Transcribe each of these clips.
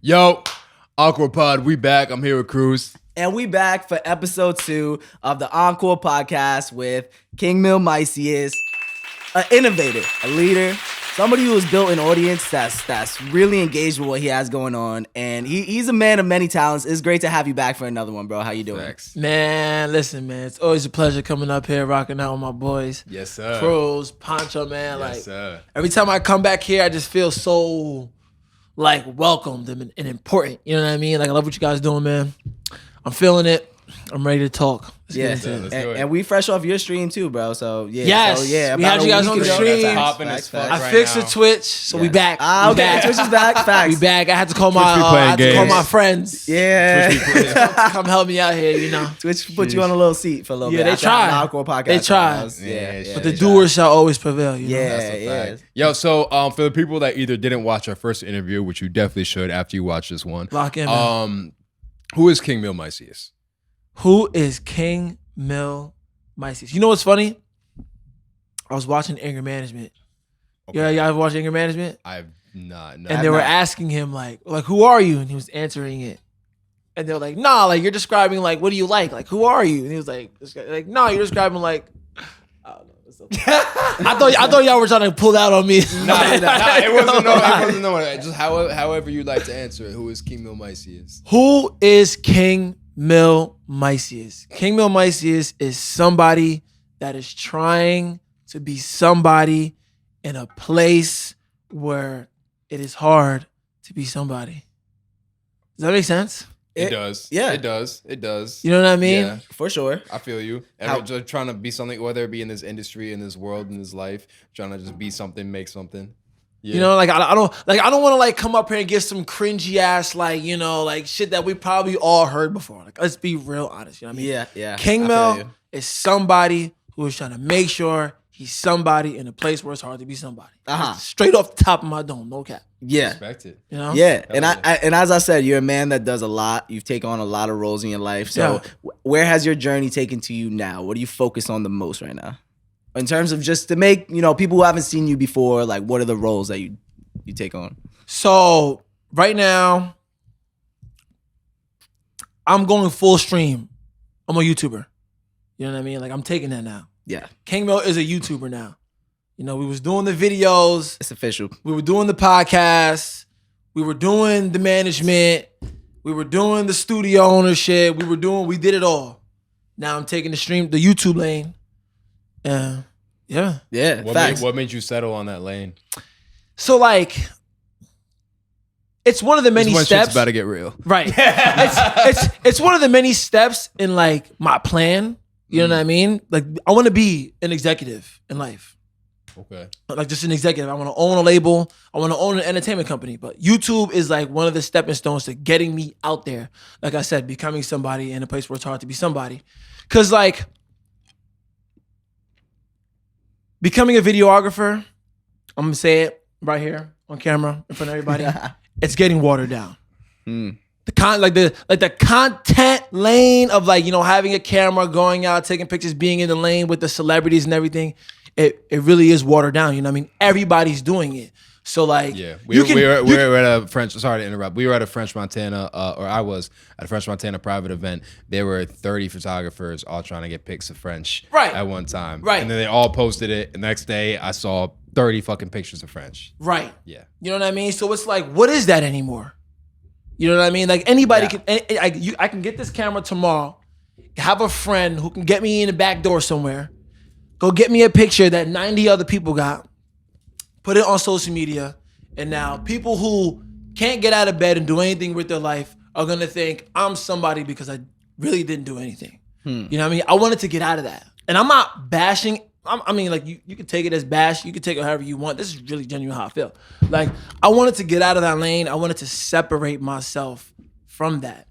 Yo, Encore Pod, we back. I'm here with Cruz. And we back for episode 2 of the Encore Podcast with Kingmil Miceus, an innovator, a leader, somebody who has built an audience that's really engaged with what he has going on. And he's a man of many talents. It's great to have you back for another one, bro. How you doing? Thanks. Man, listen, man. It's always a pleasure coming up here, rocking out with my boys. Yes, sir. Cruz, Pancho, man. Yes, sir. Every time I come back here, I just feel so, welcomed and important. You know what I mean? I love what you guys doing, man. I'm feeling it. I'm ready to talk. Let's do it. And we fresh off your stream too, bro. So yeah. Yes. So, yeah, we had you guys on the stream. I fixed the Twitch, so we back. Ah, okay. Back. Twitch is back. Facts. We back. I had to call my friends. Yeah. to come help me out here, you know. Twitch put you on a little seat for a little bit. Yeah, they tried. Encore Podcast. They tried. Yeah. But the doers shall always prevail, you know. Yeah. Yo, so for the people that either didn't watch our first interview, which you definitely should after you watch this one. Lock in, man. Who is Kingmil Miceus? Who is Kingmil Miceus? You know what's funny? I was watching Anger Management. Okay. Yeah, y'all ever watched Anger Management? I've not. No. And they were asking him like, who are you? And he was answering it. And they were like, nah, you're describing what do you like? Who are you? And he was like, no, you're describing I don't know. I thought y'all were trying to pull that on me. Nah, it wasn't no. Just however you like to answer it. Who is Kingmil Miceus? Who is Kingmil Miceus? Kingmil Miceus is somebody that is trying to be somebody in a place where it is hard to be somebody. Does that make sense? It does. Yeah. It does. You know what I mean? Yeah. For sure. I feel you. Just trying to be something, whether it be in this industry, in this world, in this life, trying to just be something, make something. Yeah. You know, I don't want to come up here and give some cringy ass shit that we probably all heard before. Let's be real honest. You know what I mean? Yeah. Kingmil is somebody who is trying to make sure he's somebody in a place where it's hard to be somebody. Straight off the top of my dome, no cap. Yeah. Respect it. You know? Yeah. And and as I said, you're a man that does a lot. You've taken on a lot of roles in your life. So where has your journey taken to you now? What do you focus on the most right now? In terms of just to make, people who haven't seen you before, what are the roles that you take on? So right now, I'm going full stream. I'm a YouTuber. You know what I mean? I'm taking that now. Yeah. Kingmil is a YouTuber now. We was doing the videos. It's official. We were doing the podcast. We were doing the management. We were doing the studio ownership. We did it all. Now I'm taking the YouTube lane. Yeah. What made you settle on that lane? So it's one of the many steps. Shit's about to get real. Right. it's one of the many steps in my plan. You know what I mean? I want to be an executive in life. Okay. Just an executive. I want to own a label. I want to own an entertainment company. But YouTube is one of the stepping stones to getting me out there. Like I said, becoming somebody in a place where it's hard to be somebody. Because becoming a videographer, I'm going to say it right here on camera in front of everybody. It's getting watered down. The content lane of having a camera, going out, taking pictures, being in the lane with the celebrities and everything, it really is watered down. You know what I mean? Everybody's doing it. So we were at a French. Sorry to interrupt. We were at a French Montana, or I was at a French Montana private event. There were 30 photographers all trying to get pics of French at one time. Right. And then they all posted it. The next day, I saw 30 fucking pictures of French. Right. Yeah. You know what I mean? So it's what is that anymore? You know what I mean? Anybody can. I can get this camera tomorrow, have a friend who can get me in the back door somewhere, go get me a picture that 90 other people got, put it on social media, and now people who can't get out of bed and do anything with their life are gonna think I'm somebody because I really didn't do anything. You know what I mean? I wanted to get out of that, and I'm not bashing. You can take it as bash. You can take it however you want. This is really genuine how I feel. I wanted to get out of that lane. I wanted to separate myself from that.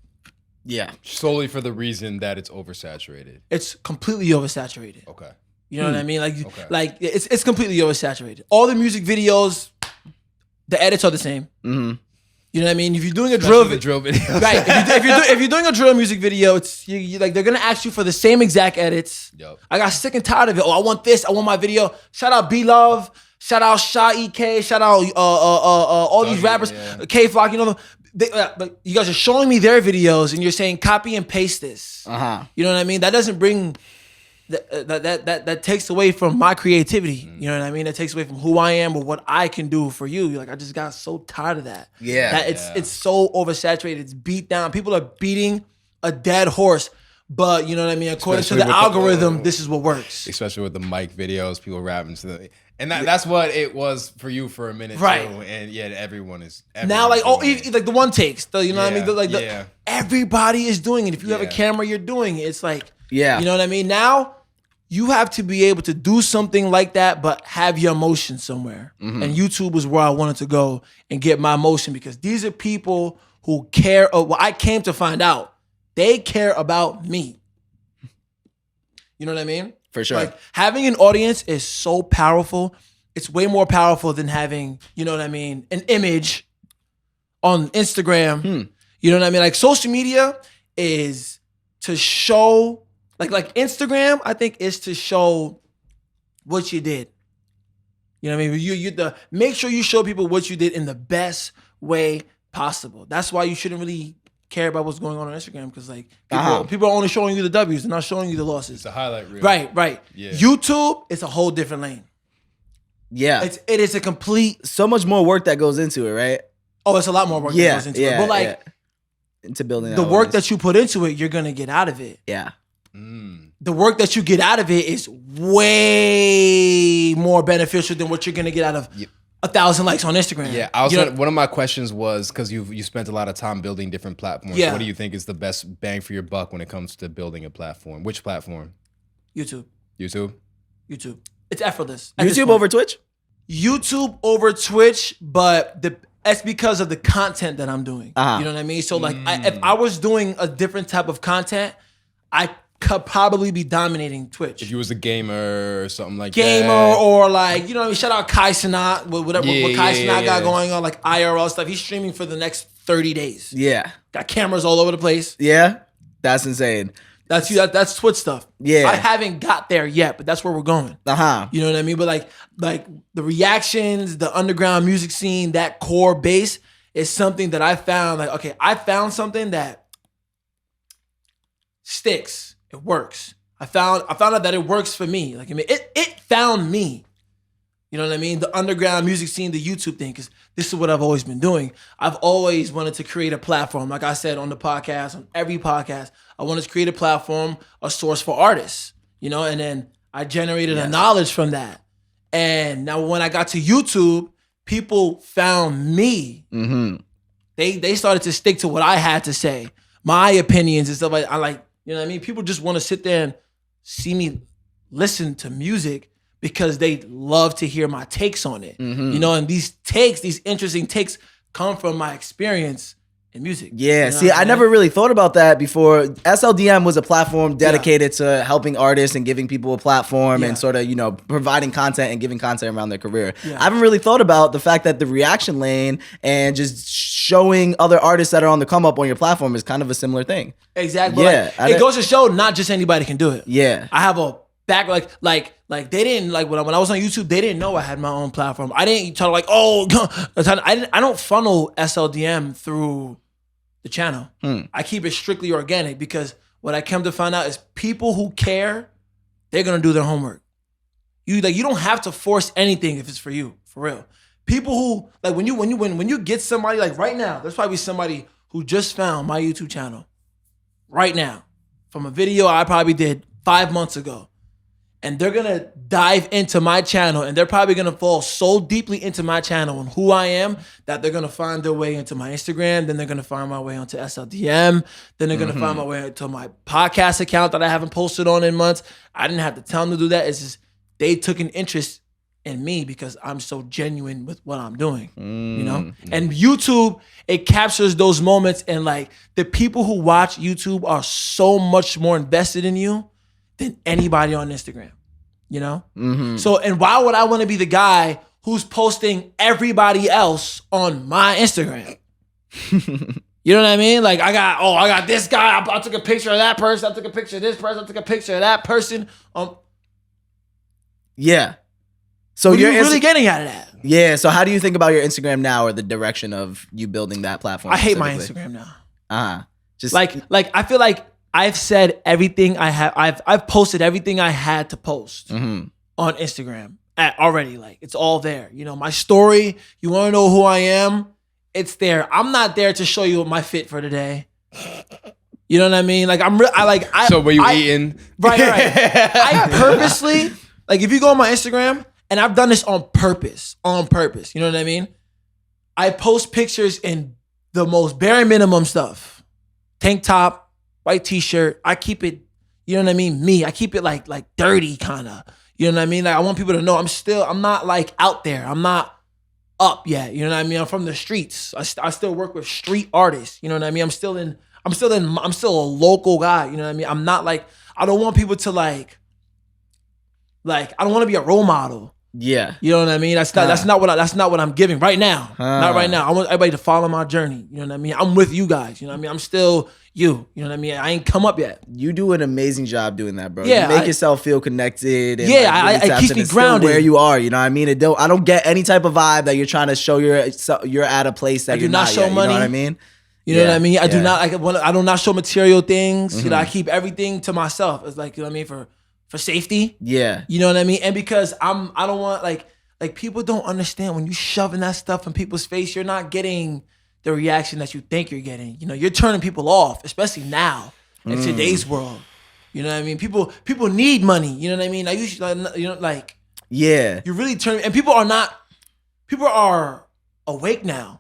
Yeah. Solely for the reason that it's oversaturated. It's completely oversaturated. Okay. You know what I mean? It's completely oversaturated. All the music videos, the edits are the same. Mm-hmm. You know what I mean? If you're doing a drill video, right? If you're doing a drill music video, it's they're gonna ask you for the same exact edits. Yep. I got sick and tired of it. Oh, I want this. I want my video. Shout out B Love. Shout out Sha EK. Shout out all these rappers. K Flock. you guys are showing me their videos and you're saying copy and paste this. You know what I mean? That doesn't bring that takes away from my creativity. You know what I mean? That takes away from who I am or what I can do for you. Like, I just got so tired of that. It's so oversaturated. It's beat down. People are beating a dead horse. But you know what I mean? According to the algorithm, this is what works. Especially with the mic videos, people rapping to the, and that's what it was for you for a minute, right? Too. And yeah, everyone's now like like the one takes, you know what I mean? Everybody is doing it. If you have a camera, you're doing it. It's like you know what I mean? Now you have to be able to do something like that, but have your emotion somewhere. And YouTube was where I wanted to go and get my emotion, because these are people who care. Well, I came to find out. They care about me. You know what I mean? For sure. Like, having an audience is so powerful. It's way more powerful than having, you know what I mean, an image on Instagram. You know what I mean? Like, social media is to show, like Instagram, I think, is to show what you did. You know what I mean? You make sure you show people what you did in the best way possible. That's why you shouldn't really care about what's going on Instagram, because like people are only showing you the W's, they're not showing you the losses. It's a highlight reel. Right. Yeah. YouTube, it's a whole different lane. Yeah. It is a complete, so much more work that goes into it, right? Oh, it's a lot more work that goes into it. But like into building the work that you put into it, you're gonna get out of it. Yeah. The work that you get out of it is way more beneficial than what you're gonna get out of 1,000 likes on Instagram. Yeah, one of my questions was, because you spent a lot of time building different platforms. What do you think is the best bang for your buck when it comes to building a platform? Which platform? YouTube. It's effortless. YouTube over Twitch? YouTube over Twitch, but that's because of the content that I'm doing. You know what I mean? So like, if I was doing a different type of content, I could probably be dominating Twitch. If you was a gamer or something like that. Or like, you know what I mean? Shout out Kai Cenat, what Kai Cenat got going on, like IRL stuff. He's streaming for the next 30 days. Yeah. Got cameras all over the place. Yeah. That's insane. That's Twitch stuff. Yeah. I haven't got there yet, but that's where we're going. You know what I mean? But like the reactions, the underground music scene, that core base is something that I found, like, okay, I found something that sticks. It works. I found out that it works for me. Like, I mean, it found me. You know what I mean? The underground music scene, the YouTube thing, because this is what I've always been doing. I've always wanted to create a platform. Like I said on the podcast, on every podcast, I wanted to create a platform, a source for artists, you know, and then I generated a knowledge from that. And now when I got to YouTube, people found me. They started to stick to what I had to say, my opinions and stuff like that. I like, you know what I mean? People just want to sit there and see me listen to music because they love to hear my takes on it. You know, and these interesting takes come from my experience in music. Yeah, you know see, I never really thought about that before. SLDM was a platform dedicated to helping artists and giving people a platform and sort of, you know, providing content and giving content around their career. I haven't really thought about the fact that the reaction lane and just showing other artists that are on the come up on your platform is kind of a similar thing. Exactly. Yeah, like, it goes to show not just anybody can do it. Yeah. I have a back, like they didn't, like when I was on YouTube, they didn't know I had my own platform. I didn't tell like, I don't funnel SLDM through the channel. I keep it strictly organic, because what I come to find out is people who care, they're gonna do their homework. You don't have to force anything if it's for you, for real. People who, like, when you get somebody, like right now, there's probably somebody who just found my YouTube channel right now from a video I probably did 5 months ago. And they're gonna dive into my channel, and they're probably gonna fall so deeply into my channel and who I am that they're gonna find their way into my Instagram. Then they're gonna find my way onto SLDM. Then they're gonna find my way into my podcast account that I haven't posted on in months. I didn't have to tell them to do that. It's just they took an interest in me because I'm so genuine with what I'm doing, you know? And YouTube, it captures those moments, and like the people who watch YouTube are so much more invested in you than anybody on Instagram, you know? So, and why would I want to be the guy who's posting everybody else on my Instagram? You know what I mean? Like, I got this guy, I took a picture of that person, I took a picture of this person, I took a picture of that person. Yeah. So what are you really getting out of that? Yeah. So how do you think about your Instagram now, or the direction of you building that platform? I hate my Instagram now. Just like I feel like I've said everything I have. I've posted everything I had to post on Instagram already. Like it's all there. You know, my story. You want to know who I am? It's there. I'm not there to show you my fit for the day. You know what I mean? Like So were you eating? Right. I purposely, like, if you go on my Instagram, and I've done this on purpose. You know what I mean? I post pictures in the most bare minimum stuff. Tank top, white t-shirt. I keep it, you know what I mean? Me. I keep it like dirty kind of. You know what I mean? Like I want people to know I'm not like out there. I'm not up yet. You know what I mean? I'm from the streets. I still work with street artists. You know what I mean? I'm still a local guy. You know what I mean? I'm not like, I don't want people to like I don't want to be a role model. Yeah. You know what I mean? That's not what I'm giving right now. Not right now. I want everybody to follow my journey. You know what I mean? I'm with you guys. You know what I mean? I'm still you. You know what I mean? I ain't come up yet. You do an amazing job doing that, bro. Yeah, you make yourself feel connected. And it keeps me grounded where you are. You know what I mean? I don't get any type of vibe that you're trying to show you're at a place that you're not show yet, money. You know what I mean? You know what I mean? I do not show material things. You know, I keep everything to myself. It's like, you know what I mean, for safety. Yeah. You know what I mean? And because I don't want like people don't understand when you shoving that stuff in people's face, you're not getting the reaction that you think you're getting. You know, you're turning people off, especially now in today's world. You know what I mean? People need money. You know what I mean? I usually, you know, like, yeah, you're really turning, and people are awake now.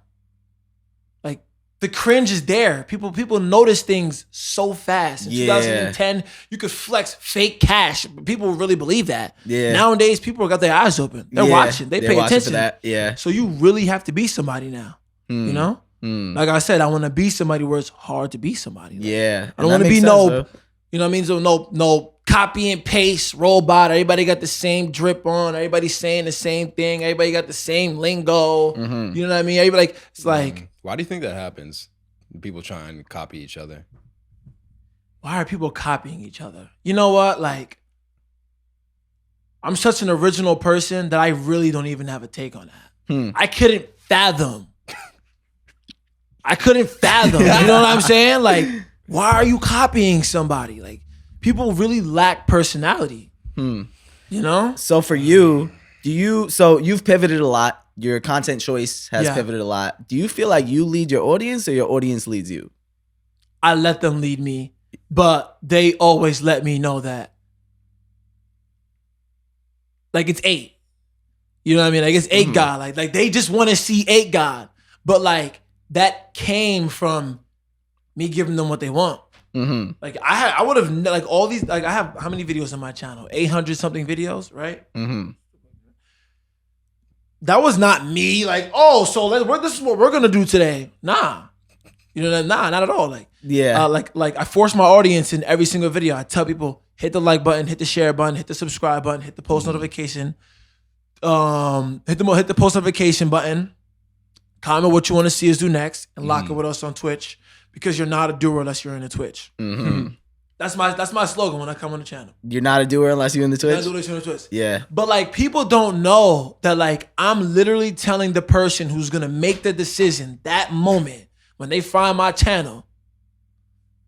Like the cringe is there. People notice things so fast. In 2010, you could flex fake cash. People really believe that. Yeah. Nowadays, people got their eyes open. They're watching. They pay attention. For that. Yeah. So you really have to be somebody now. You know? Like I said, I want to be somebody where it's hard to be somebody. Like, yeah. I don't want to be bro. You know what I mean? So no copy and paste robot. Everybody got the same drip on. Everybody's saying the same thing. Everybody got the same lingo. You know what I mean? Everybody it's like. Why do you think that happens? People trying to copy each other. Why are people copying each other? You know what? Like, I'm such an original person that I really don't even have a take on that. I couldn't fathom. You know what I'm saying? Like, why are you copying somebody? Like, people really lack personality. You know? So for you, you've pivoted a lot. Your content choice has pivoted a lot. Do you feel like you lead your audience or your audience leads you? I let them lead me, but they always let me know that. Like, it's 8. You know what I mean? Like, it's 8 God. Like they just want to see 8 God. But like, that came from me giving them what they want. Like I would have like all these, like I have how many videos on my channel? 800 something videos, right? That was not me. Like, oh, so this is what we're gonna do today. Nah, you know, not at all. Like, like I force my audience in every single video. I tell people hit the like button, hit the share button, hit the subscribe button, hit the post notification, hit the post notification button. Comment what you want to see us do next, and lock it with us on Twitch, because you're not a doer unless you're in the Twitch. That's my slogan when I come on the channel. You're not a doer unless you're in the Twitch? Not a doer unless you're in the Twitch. Yeah. But like, people don't know that like I'm literally telling the person who's gonna make the decision that moment when they find my channel,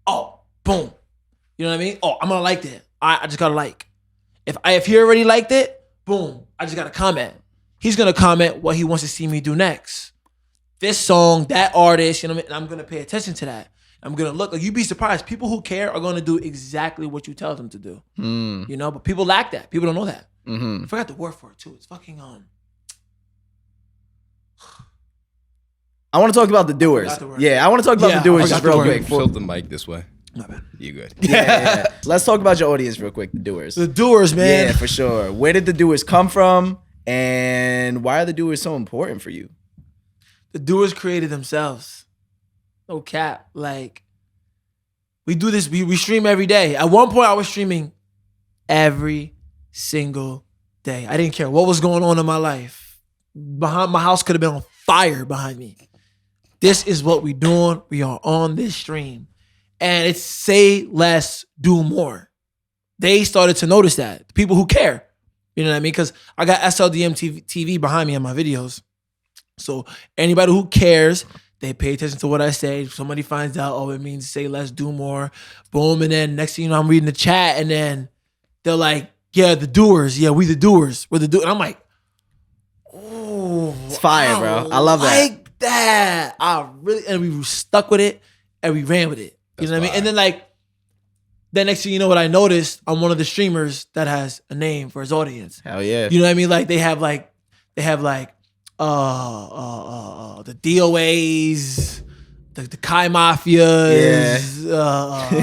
oh, boom. You know what I mean? Oh, I'm gonna like that. I just gotta like. If he already liked it, boom, I just gotta comment. He's gonna comment what he wants to see me do next. This song, that artist, you know what I mean? And I'm gonna pay attention to that. I'm gonna look. Like, you'd be surprised. People who care are gonna do exactly what you tell them to do. You know, but people lack that. People don't know that. I forgot the word for it too. It's fucking I want to talk about the doers. Yeah, I want to talk about the doers just real quick. Tilt the mic this way. My bad. You good? Yeah. Let's talk about your audience real quick. The doers. The doers, man. Yeah, for sure. Where did the doers come from, and why are the doers so important for you? The doers created themselves. No cap. Like, we do this, we stream every day. At one point, I was streaming every single day. I didn't care what was going on in my life. My house could have been on fire behind me. This is what we doing. We are on this stream. And it's say less, do more. They started to notice that. The people who care. You know what I mean? Because I got SLDM TV behind me on my videos. So anybody who cares, they pay attention to what I say. If somebody finds out, oh, it means say less, do more. Boom. And then next thing you know, I'm reading the chat and then they're like, yeah, the doers. Yeah, we the doers. We're the doers. And I'm like, oh. It's fire, bro. I love that. Like that. And we stuck with it and we ran with it. You know what I mean? And then then next thing you know what I noticed, I'm one of the streamers that has a name for his audience. Hell yeah. You know what I mean? Like they have the DOAs, the Kai Mafias, I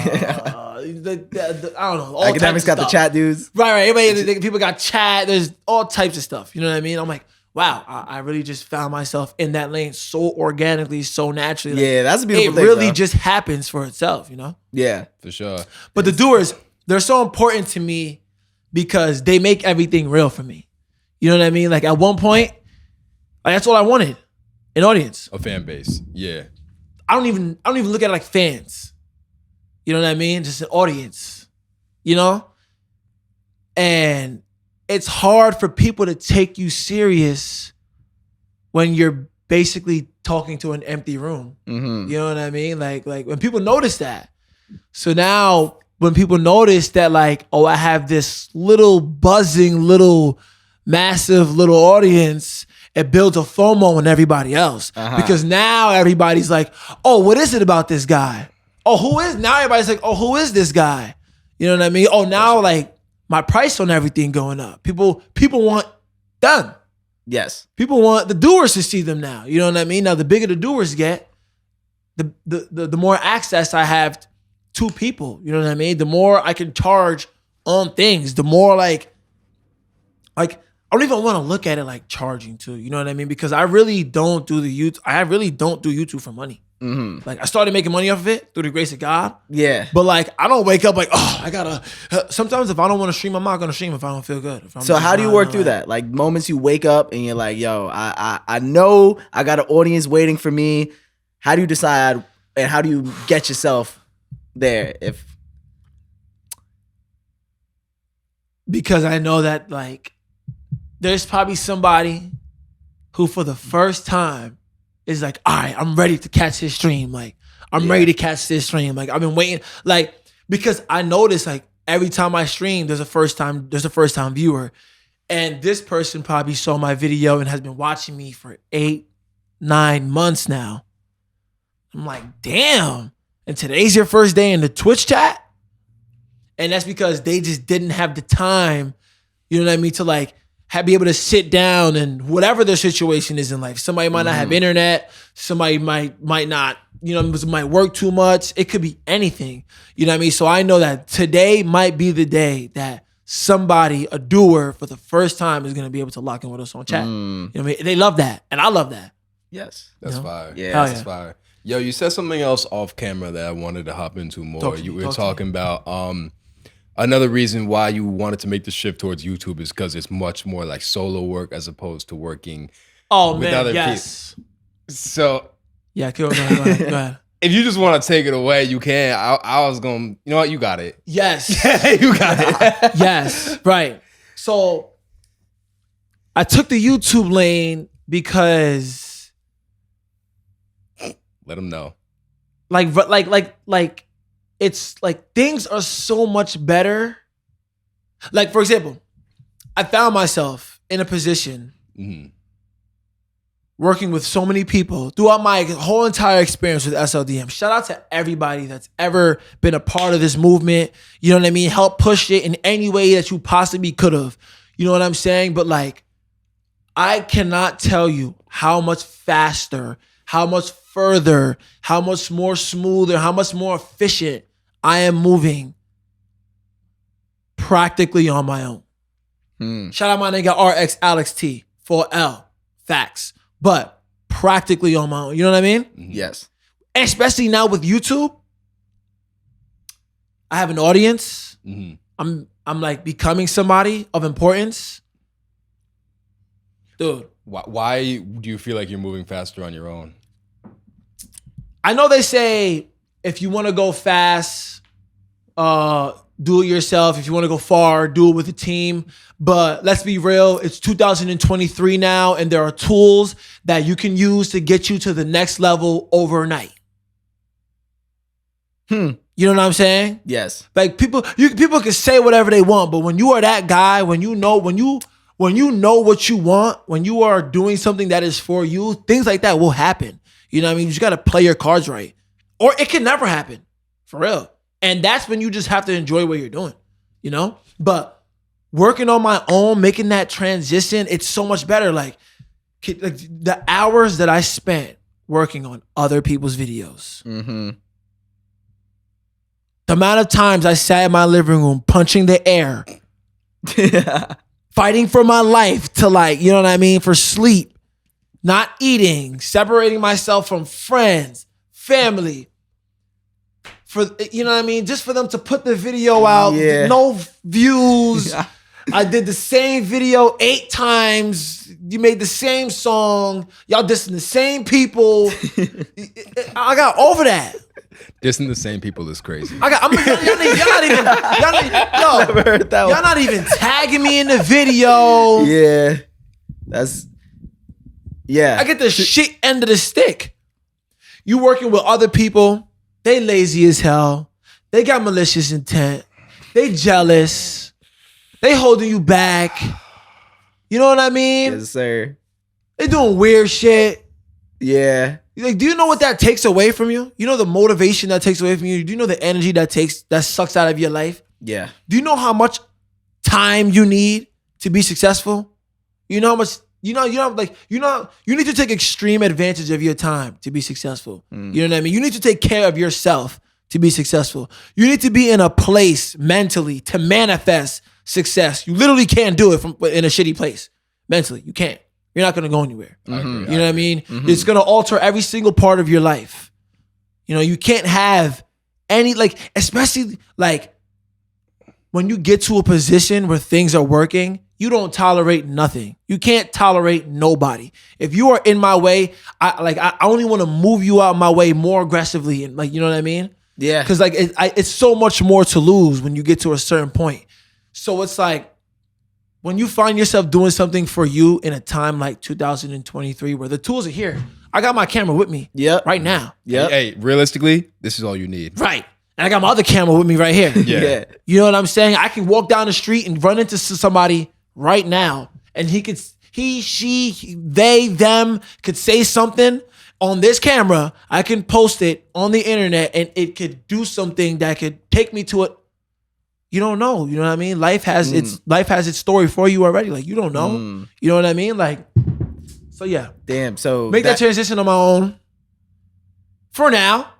don't know. All Academics got the chat dudes. Right. Everybody, people got chat. There's all types of stuff. You know what I mean? I'm like, wow, I really just found myself in that lane so organically, so naturally. Like, yeah, that's a beautiful thing. It really just happens for itself, you know? Yeah. For sure. But the doers, they're so important to me because they make everything real for me. You know what I mean? Like at one point, like that's all I wanted. An audience. A fan base. Yeah. I don't even look at it like fans. You know what I mean? Just an audience. You know? And it's hard for people to take you serious when you're basically talking to an empty room. Mm-hmm. You know what I mean? Like when people notice that. So now when people notice that like, oh, I have this little buzzing, little massive little audience, it builds a FOMO in everybody else. Because now everybody's like, oh, what is it about this guy? Oh, who is? Now everybody's like, oh, who is this guy? You know what I mean? Oh, now like my price on everything going up. People want done. Yes. People want the doers to see them now. You know what I mean? Now the bigger the doers get, the more access I have to people. You know what I mean? The more I can charge on things. The more like I don't even want to look at it like charging too. You know what I mean? Because I really don't do YouTube for money. Mm-hmm. Like I started making money off of it through the grace of God. Yeah. But like I don't wake up like, oh, I gotta. Sometimes if I don't want to stream, I'm not gonna stream if I don't feel good. So how do you work through that? Like moments you wake up and you're like, yo, I know I got an audience waiting for me. How do you decide and how do you get yourself there? Because I know that like there's probably somebody who for the first time is like, all right, I'm ready to catch his stream. Like, I'm ready to catch this stream. Like, I've been waiting. Like, because I notice like every time I stream, there's a first time viewer. And this person probably saw my video and has been watching me for 8-9 months now. I'm like, damn. And today's your first day in the Twitch chat? And that's because they just didn't have the time, you know what I mean, to like be able to sit down and whatever their situation is in life. Somebody might not have internet. Somebody might not, you know, might work too much. It could be anything. You know what I mean? So I know that today might be the day that somebody, a doer, for the first time is going to be able to lock in with us on chat. You know what I mean? They love that. And I love that. Yes. That's fire. Yeah. That's fire. Yo, you said something else off camera that I wanted to hop into more. You were talking about another reason why you wanted to make the shift towards YouTube is because it's much more like solo work as opposed to working with other people. So yeah, go ahead. If you just want to take it away, you can. I was going, you know what? You got it. Yes. You got it. Yes, right. So I took the YouTube lane because let them know. Like it's like things are so much better. Like, for example, I found myself in a position working with so many people throughout my whole entire experience with SLDM. Shout out to everybody that's ever been a part of this movement. You know what I mean? Help push it in any way that you possibly could have. You know what I'm saying? But like, I cannot tell you how much faster, how much further, how much more smoother, how much more efficient I am moving practically on my own. Shout out my nigga RX Alex T, 4L, facts. But practically on my own. You know what I mean? Yes. And especially now with YouTube, I have an audience. I'm like becoming somebody of importance. Dude. Why do you feel like you're moving faster on your own? I know they say if you want to go fast, do it yourself. If you want to go far, do it with a team. But let's be real, it's 2023 now, and there are tools that you can use to get you to the next level overnight. You know what I'm saying? Yes. Like people can say whatever they want, but when you are that guy, when you know what you want, when you are doing something that is for you, things like that will happen. You know what I mean? You just got to play your cards right. Or it can never happen. For real. And that's when you just have to enjoy what you're doing, you know? But working on my own, making that transition, it's so much better. Like the hours that I spent working on other people's videos. The amount of times I sat in my living room punching the air, fighting for my life to like, you know what I mean, for sleep, not eating, separating myself from friends, family, for, you know what I mean, just for them to put the video out, no views. I did the same video 8 times. You made the same song. Y'all dissing the same people. I got over that. Dissing the same people is crazy. Y'all not even tagging me in the video. Yeah. I get the shit end of the stick. You working with other people, they lazy as hell. They got malicious intent. They jealous. They holding you back. You know what I mean? Yes, sir. They doing weird shit. Yeah. Like, do you know what that takes away from you? You know the motivation that takes away from you? Do you know the energy that sucks out of your life? Yeah. Do you know how much time you need to be successful? You know how much, you need to take extreme advantage of your time to be successful. You know what I mean? You need to take care of yourself to be successful. You need to be in a place mentally to manifest success. You literally can't do it in a shitty place. Mentally, you can't. You're not going to go anywhere. You know what I mean? It's going to alter every single part of your life. You know, you can't have any, like, especially like when you get to a position where things are working, you don't tolerate nothing. You can't tolerate nobody. If you are in my way, I only want to move you out my way more aggressively. And like, you know what I mean? Yeah. Because like it's so much more to lose when you get to a certain point. So it's like, when you find yourself doing something for you in a time like 2023 where the tools are here, I got my camera with me right now. Hey, realistically, this is all you need. Right. And I got my other camera with me right here. Yeah. You know what I'm saying? I can walk down the street and run into somebody right now and them could say something on this camera. I can post it on the internet and it could do something that could take me to it. You don't know. You know what I mean? Life has its story for you already. Like, you don't know. You know what I mean? Like, so yeah. Damn. So make that transition on my own for now.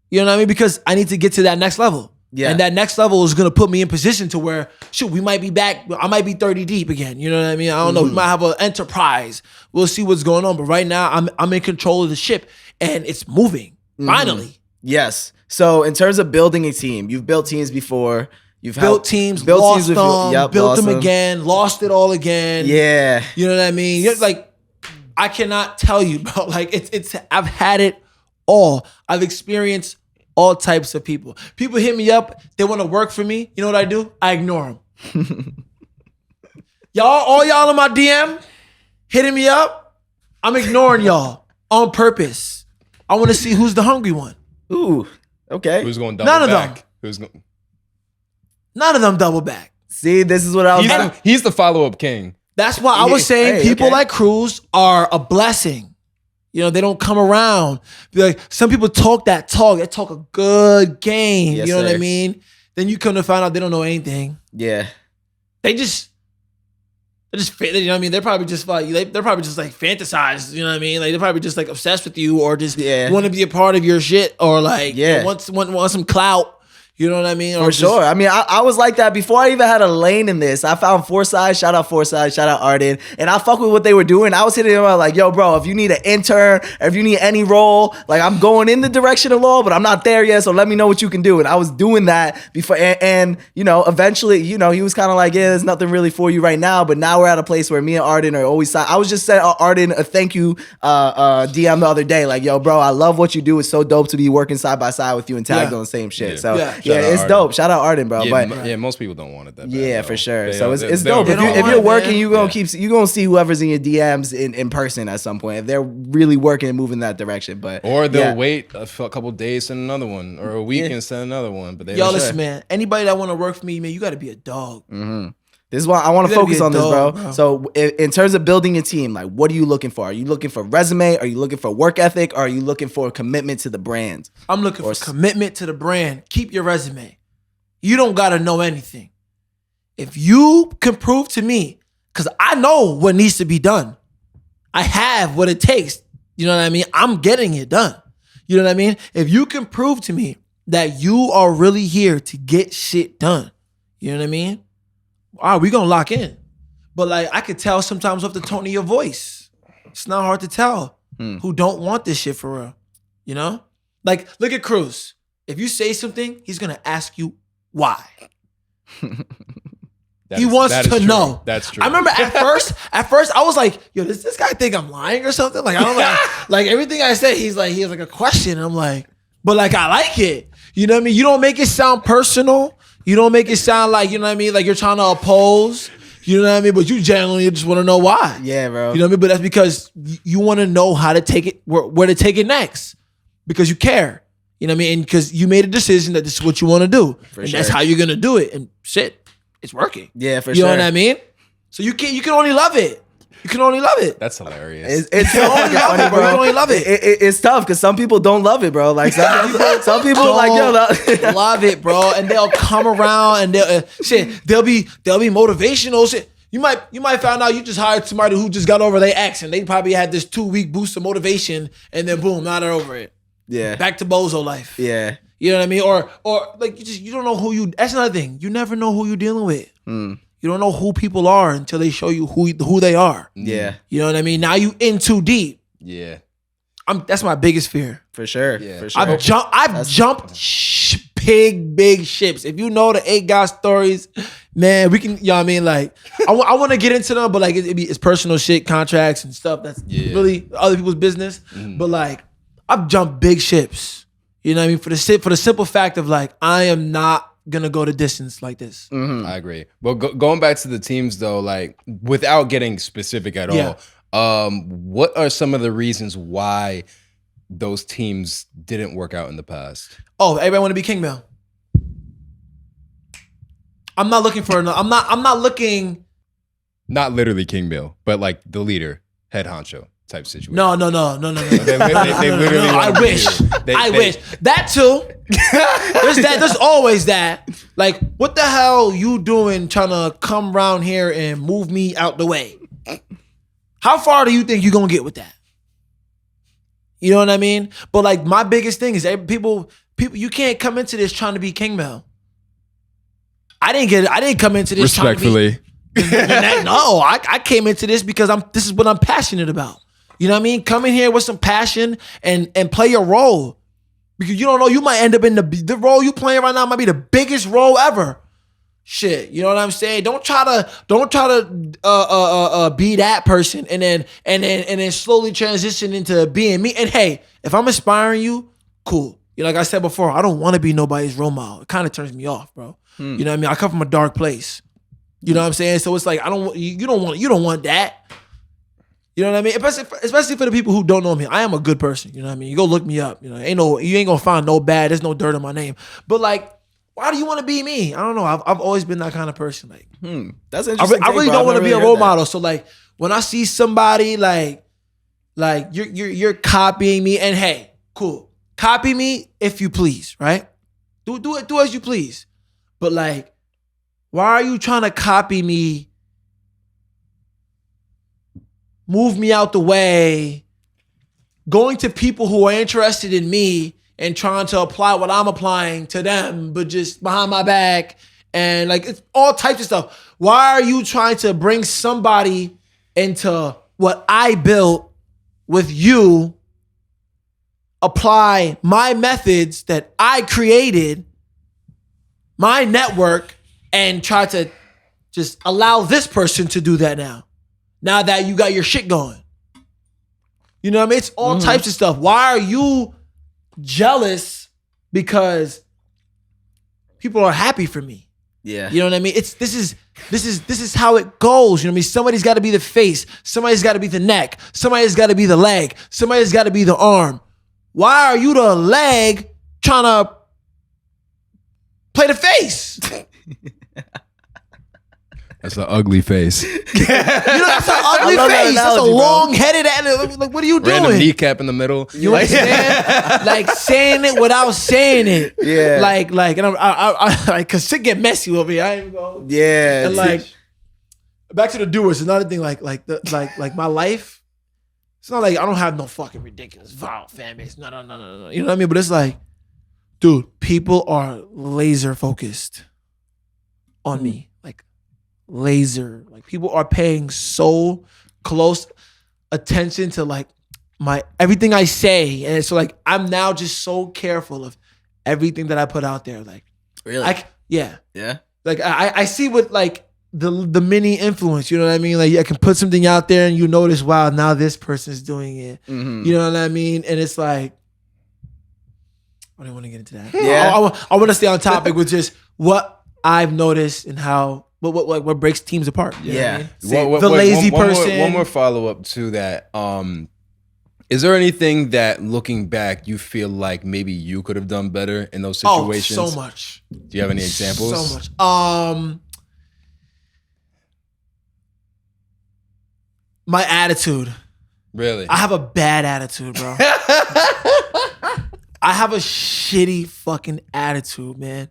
You know what I mean? Because I need to get to that next level. Yeah. And that next level is going to put me in position to where, shoot, we might be back. I might be 30 deep again. You know what I mean? I don't know. We might have an enterprise. We'll see what's going on. But right now, I'm in control of the ship and it's moving. Finally. Yes. So in terms of building a team, you've built teams before. You've built teams, lost them, built them again, lost it all again. Yeah. You know what I mean? Like, I cannot tell you, bro. Like, it's I've had it all. I've experienced all types of people. People hit me up. They want to work for me. You know what I do? I ignore them. All y'all in my DM hitting me up. I'm ignoring y'all on purpose. I want to see who's the hungry one. Ooh, okay. Who's going double back? None of them double back. See, this is what I was. He's the follow-up king. That's why I was saying people like Cruz are a blessing. You know, they don't come around. Like, some people talk that talk. They talk a good game. Yes, you know what I sir. mean? Then you come to find out they don't know anything. Yeah. They're just, you know what I mean? They're probably just like fantasize, you know what I mean? Like, they're probably just like obsessed with you or just want to be a part of your shit or like want some clout. You know what I mean? For sure. I mean, I was like that before I even had a lane in this. I found Foresight, shout out Foresight, shout out Arden, and I fuck with what they were doing. I was hitting them out like, yo, bro, if you need an intern or if you need any role, like, I'm going in the direction of law, but I'm not there yet, so let me know what you can do. And I was doing that before, and you know, eventually, you know, he was kind of like, yeah, there's nothing really for you right now, but now we're at a place where me and Arden are always, I was just sending Arden a thank you DM the other day, like, yo, bro, I love what you do. It's so dope to be working side by side with you and tagged on the same shit. So it's dope. Shout out Arden, bro. Yeah, but most people don't want it that bad. Yeah, though. for sure. They So don't- it's they dope. don't If really you're want it, working, man. you're gonna see whoever's in your DMs in person at some point. If they're really working and moving that direction, but Or they'll wait a couple days, send another one, or a week and send another one. But they Yo, don't listen, share. man. Anybody that want to work for me, man, you got to be a dog. This is why I want to You gotta be focus a on this, dog, bro. bro. So in terms of building a team, like what are you looking for? Are you looking for resume? Are you looking for work ethic? Or are you looking for commitment to the brand? I'm looking for commitment to the brand. Keep your resume. You don't got to know anything. If you can prove to me, because I know what needs to be done. I have what it takes. You know what I mean? I'm getting it done. You know what I mean? If you can prove to me that you are really here to get shit done, you know what I mean? All right, we gonna lock in. But like I could tell sometimes off the tone of your voice. It's not hard to tell who don't want this shit for real. You know? Like, look at Cruz. If you say something, he's gonna ask you why. He wants to know. That's true. I remember at first I was like, yo, does this guy think I'm lying or something? Like I don't know. Like everything I say, he has like a question. I'm like, but like I like it. You know what I mean? You don't make it sound personal. You don't make it sound like, you know what I mean, like you're trying to oppose. You know what I mean? But you genuinely just want to know why. Yeah, bro. You know what I mean? But that's because you want to know how to take it, where to take it next. Because you care. You know what I mean? And because you made a decision that this is what you want to do. That's how you're going to do it. And shit, it's working. Yeah, for you sure. You know what I mean? So you can only love it. You can only love it. That's hilarious. It's funny, bro. You can only love it. It's tough because some people don't love it, bro. Like some people like, yo, love it, bro. And they'll come around and they'll be motivational shit. You might find out you just hired somebody who just got over their ex and they probably had this 2-week boost of motivation and then boom, now they're over it. Yeah. Back to bozo life. Yeah. You know what I mean? Or like you don't know who you. That's another thing. You never know who you're dealing with. You don't know who people are until they show you who they are. Yeah. You know what I mean? Now you in too deep. Yeah. That's my biggest fear. For sure. Yeah. For sure. I've jumped big ships. If you know the 8 guy stories, man, we can, you know what I mean? Like, I want to get into them, but like it's personal shit, contracts and stuff. That's really other people's business. But like, I've jumped big ships. You know what I mean? For the simple fact of like, I am not gonna go the distance like this. I agree. But going back to the teams though, like without getting specific at all, what are some of the reasons why those teams didn't work out in the past? Oh, everybody want to be Kingmil. I'm not looking for I'm not looking. Not literally Kingmil, but like the leader, head honcho type situation. No. They literally. I wish. I wish that too. There's always that. Like, what the hell you doing trying to come around here and move me out the way? How far do you think you're gonna get with that? You know what I mean? But like, my biggest thing is people. You can't come into this trying to be Kingmil. I didn't come into this respectfully. No, I came into this because this is what I'm passionate about. You know what I mean? Come in here with some passion and play your role. Because you don't know, you might end up in the role you playing right now might be the biggest role ever. Shit, you know what I'm saying? Don't try to be that person and then slowly transition into being me. And hey, if I'm inspiring you, cool. You know, like I said before, I don't want to be nobody's role model. It kind of turns me off, bro. You know what I mean? I come from a dark place. You know what I'm saying? So it's like you don't want that. You know what I mean? Especially for the people who don't know me. I am a good person. You know what I mean? You go look me up. You know, you ain't gonna find no bad. There's no dirt on my name. But like, why do you want to be me? I don't know. I've always been that kind of person. Like, that's interesting. I really don't want to be a role model. So like, when I see somebody like you're copying me, and hey, cool, copy me if you please, right? Do as you please. But like, why are you trying to copy me? Move me out the way, going to people who are interested in me and trying to apply what I'm applying to them, but just behind my back and like it's all types of stuff. Why are you trying to bring somebody into what I built with you, apply my methods that I created, my network, and try to just allow this person to do that now? Now that you got your shit going. You know what I mean? It's all types of stuff. Why are you jealous because people are happy for me. Yeah. You know what I mean? This is how it goes. You know what I mean? Somebody's got to be the face. Somebody's got to be the neck. Somebody's got to be the leg. Somebody's got to be the arm. Why are you the leg trying to play the face? That's an ugly face. That's an ugly face. That's a long-headed. Like, what are you doing? Random kneecap in the middle. You understand? Like saying it without saying it. Yeah. Like, and I cause shit get messy over here. I ain't even go. Yeah. And like, back to the doers. Another thing, like my life. It's not like I don't have no fucking ridiculous vile fan base. No. You know what I mean? But it's like, dude, people are laser focused on me. Like laser. Like people are paying so close attention to like my everything I say. And so like I'm now just so careful of everything that I put out there. Like really? Yeah. Yeah. Like I see what like the mini influence, you know what I mean? Like I can put something out there and you notice, wow, now this person's doing it. Mm-hmm. You know what I mean? And it's like, I don't want to get into that. Yeah. I want to stay on topic with just what I've noticed and how what breaks teams apart. You know what I mean? The lazy person. One more follow up to that. Is there anything that looking back you feel like maybe you could have done better in those situations? Oh, so much. Do you have any examples? So much. My attitude. Really? I have a bad attitude, bro. I have a shitty fucking attitude, man.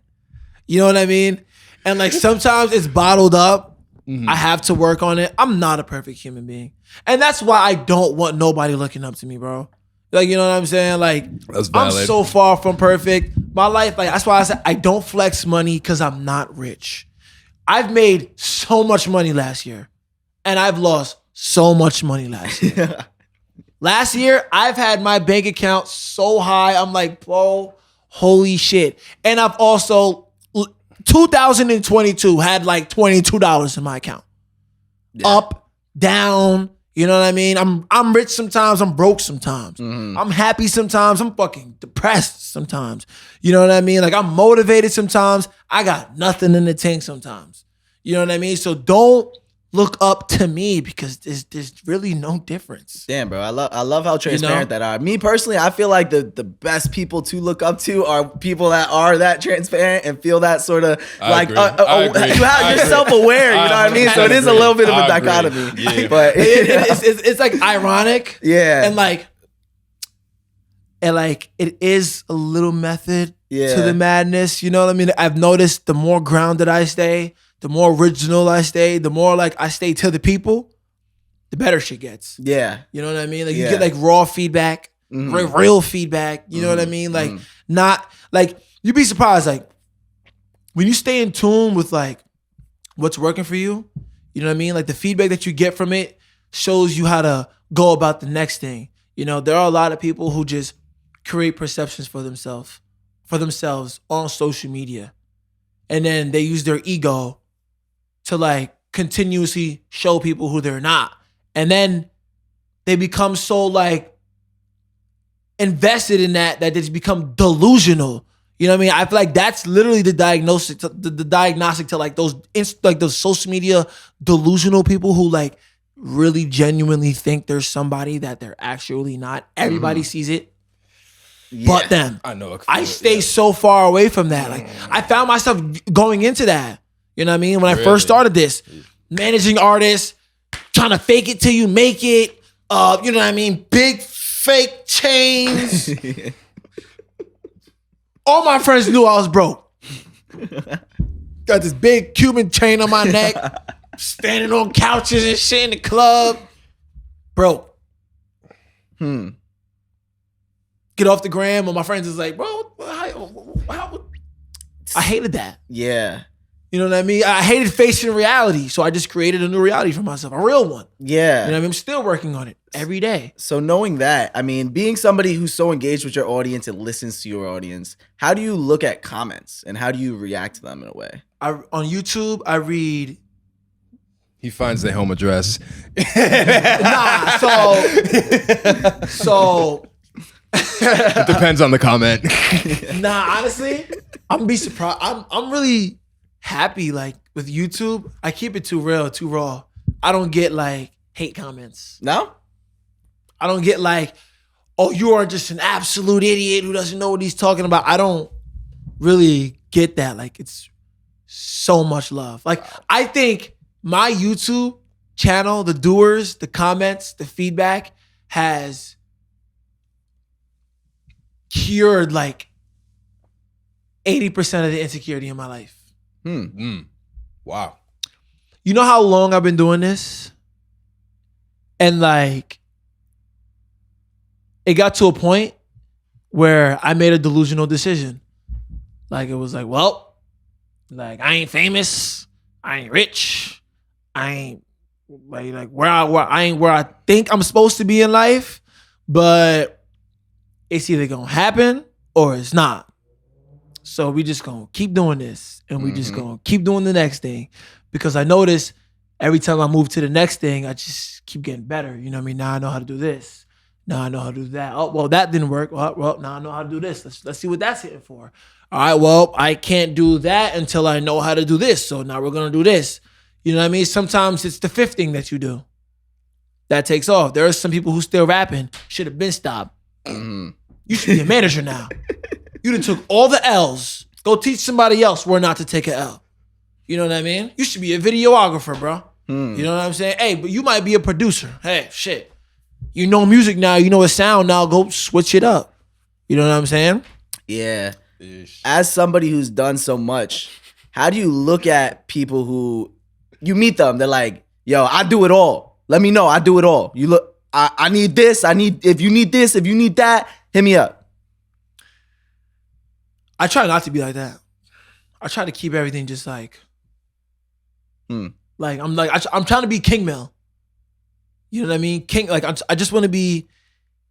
You know what I mean? And like sometimes it's bottled up. Mm-hmm. I have to work on it. I'm not a perfect human being. And that's why I don't want nobody looking up to me, bro. Like, you know what I'm saying? Like, that's valid. I'm so far from perfect. My life, like, that's why I said I don't flex money because I'm not rich. I've made so much money last year. And I've lost so much money last year. Last year, I've had my bank account so high. I'm like, bro, holy shit. And I've also, 2022 had like $22 in my account. Yeah. Up, down, you know what I mean? I'm rich sometimes, I'm broke sometimes. Mm-hmm. I'm happy sometimes, I'm fucking depressed sometimes. You know what I mean? Like I'm motivated sometimes, I got nothing in the tank sometimes. You know what I mean? So don't look up to me because there's really no difference. Damn, bro. I love how transparent that are. Me personally, I feel like the best people to look up to are people that are that transparent and feel that sort of like you have you're self-aware, you know what I mean? So it is a little bit of a dichotomy. Yeah. But it's like ironic. Yeah. And like it is a little method to the madness. You know what I mean? I've noticed the more grounded I stay, the more original I stay, the more like I stay to the people, the better shit gets. Yeah. You know what I mean? Like you get like raw feedback, real feedback. You know what I mean? Like not like you'd be surprised. Like when you stay in tune with like what's working for you, you know what I mean? Like the feedback that you get from it shows you how to go about the next thing. You know, there are a lot of people who just create perceptions for themselves on social media. And then they use their ego to like continuously show people who they're not. And then they become so like invested in that they just become delusional. You know what I mean? I feel like that's literally the diagnostic to like those social media delusional people who like really genuinely think there's somebody that they're actually not. Everybody sees it. But them. I know. I stay so far away from that. Like I found myself going into that. You know what I mean? When I first started this, managing artists, trying to fake it till you make it. You know what I mean? Big fake chains. All my friends knew I was broke. Got this big Cuban chain on my neck, standing on couches and shit in the club. Broke. Get off the gram, and my friends is like, bro, how I hated that. Yeah. You know what I mean? I hated facing reality, so I just created a new reality for myself, a real one. Yeah. You know what I mean? I'm still working on it every day. So knowing that, I mean, being somebody who's so engaged with your audience and listens to your audience, how do you look at comments and how do you react to them in a way? On YouTube, I read. He finds their home address. So. It depends on the comment. Nah, honestly, I'm be surprised. I'm really happy like with YouTube. I keep it too real, too raw. I don't get like hate comments. No? I don't get like, oh, you are just an absolute idiot who doesn't know what he's talking about. I don't really get that. Like, it's so much love. Like, I think my YouTube channel, the doers, the comments, the feedback has cured like 80% of the insecurity in my life. Wow. You know how long I've been doing this? And like, it got to a point where I made a delusional decision. Like, it was like, well, like, I ain't famous, I ain't rich, I ain't like where I ain't where I think I'm supposed to be in life, but it's either gonna happen or it's not. So we just gonna keep doing this, and we just gonna keep doing the next thing, because I notice every time I move to the next thing, I just keep getting better. You know what I mean? Now I know how to do this. Now I know how to do that. Oh, well, that didn't work. Well, now I know how to do this. Let's see what that's hitting for. All right, well, I can't do that until I know how to do this. So now we're gonna do this. You know what I mean? Sometimes it's the fifth thing that you do that takes off. There are some people who still rapping, should have been stopped. You should be a manager now. You done took all the L's. Go teach somebody else where not to take an L. You know what I mean? You should be a videographer, bro. You know what I'm saying? Hey, but you might be a producer. Hey, shit. You know music now. You know a sound now. Go switch it up. You know what I'm saying? Yeah. As somebody who's done so much, how do you look at people who you meet them? They're like, yo, I do it all. Let me know. I do it all. You look, I need this. If you need this, if you need that, hit me up. I try not to be like that. I try to keep everything just like, I'm trying to be Kingmil. You know what I mean? I just want to be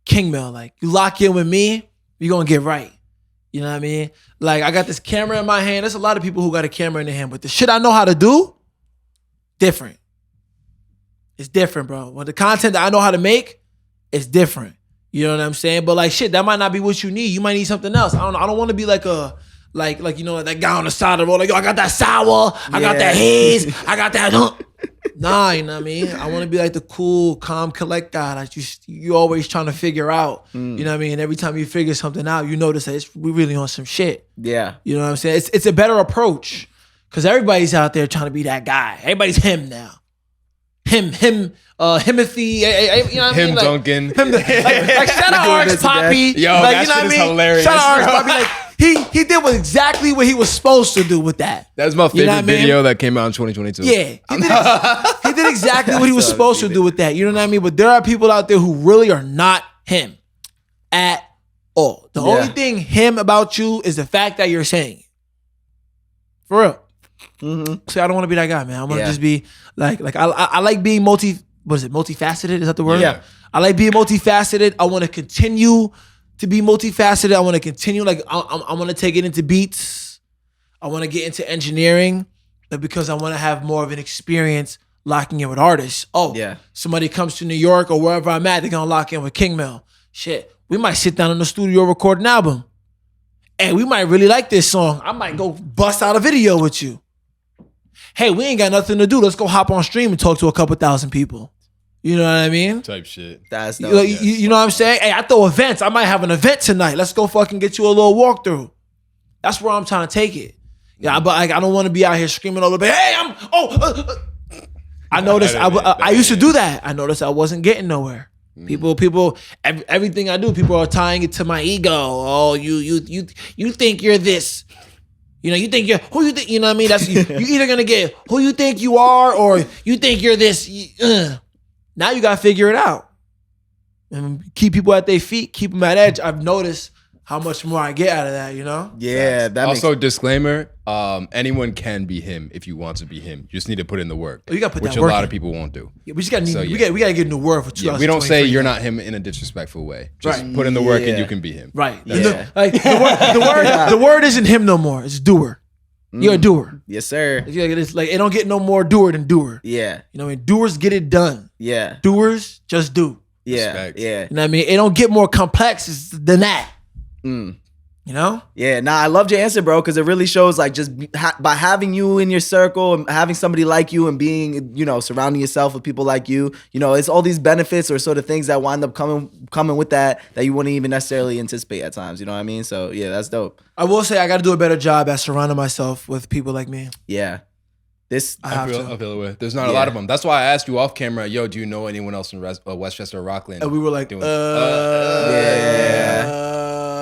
Kingmil. Like, you lock in with me, you're gonna get right. You know what I mean? Like, I got this camera in my hand. There's a lot of people who got a camera in their hand, but the shit I know how to do, different. It's different, bro. When the content that I know how to make, it's different. You know what I'm saying? But like, shit, that might not be what you need. You might need something else. I don't want to be like a you know, that guy on the side of the road. Like, yo, I got that sour, I got that haze, I got that. Nah, you know what I mean? I want to be like the cool, calm, collect guy that you always trying to figure out. You know what I mean? And every time you figure something out, you notice that we really on some shit. Yeah. You know what I'm saying? It's a better approach, because everybody's out there trying to be that guy. Everybody's him now. Himothy, you know what I mean? Like, Duncan. Like shout out RX Poppy. Yo, like, that you know shit what is I mean? hilarious. Shout out RX Poppy. Like, he did exactly what he was supposed to do with that. That's my favorite you know video that came out in 2022. Yeah. He did exactly what he was supposed to do with that. You know what I mean? But there are people out there who really are not him at all. The only thing him about you is the fact that you're saying it. For real. See, I don't want to be that guy, man. I want to just be like I like being multifaceted? Is that the word? Yeah. I like being multifaceted. I want to continue to be multifaceted. I want to continue, like, I want to take it into beats. I want to get into engineering, because I want to have more of an experience locking in with artists. Somebody comes to New York or wherever I'm at, they're going to lock in with Kingmil. Shit, we might sit down in the studio, record an album. And we might really like this song. I might go bust out a video with you. Hey, we ain't got nothing to do. Let's go hop on stream and talk to a couple thousand people. You know what I mean? Type shit. That's dope. You know what I'm saying? Hey, I throw events. I might have an event tonight. Let's go fucking get you a little walkthrough. That's where I'm trying to take it. Yeah, but like, I don't want to be out here screaming all the way. Hey, I noticed I used to do that. I noticed I wasn't getting nowhere. People, everything I do, people are tying it to my ego. Oh, you think you're this. You know, you think you're who you think. You know what I mean? That's you either gonna get who you think you are, or you think you're this. Now you gotta figure it out and keep people at their feet, keep them at edge. I've noticed how much more I get out of that. You know? Yeah. That also, disclaimer: anyone can be him if you want to be him. You just need to put in the work. You gotta put which that a work lot in. of people won't do. Yeah, we just gotta we gotta get in the word for 2023. We don't say you're not him in a disrespectful way. Just put in the work and you can be him. Right. The word isn't him no more. It's doer. You're a doer. Yes, sir. It's like it don't get no more doer than doer. Yeah. You know what I mean? Doers get it done. Yeah. Doers just do. Yeah. Respect. Yeah. You know what I mean? It don't get more complex than that. You You know? Yeah, I loved your answer, bro, because it really shows like just by having you in your circle and having somebody like you and being, surrounding yourself with people like you, it's all these benefits or sort of things that wind up coming with that you wouldn't even necessarily anticipate at times. You know what I mean? So yeah, that's dope. I will say I got to do a better job at surrounding myself with people like me. Yeah. I feel it with. There's not a lot of them. That's why I asked you off camera, yo, do you know anyone else in Westchester or Rockland? And we were like,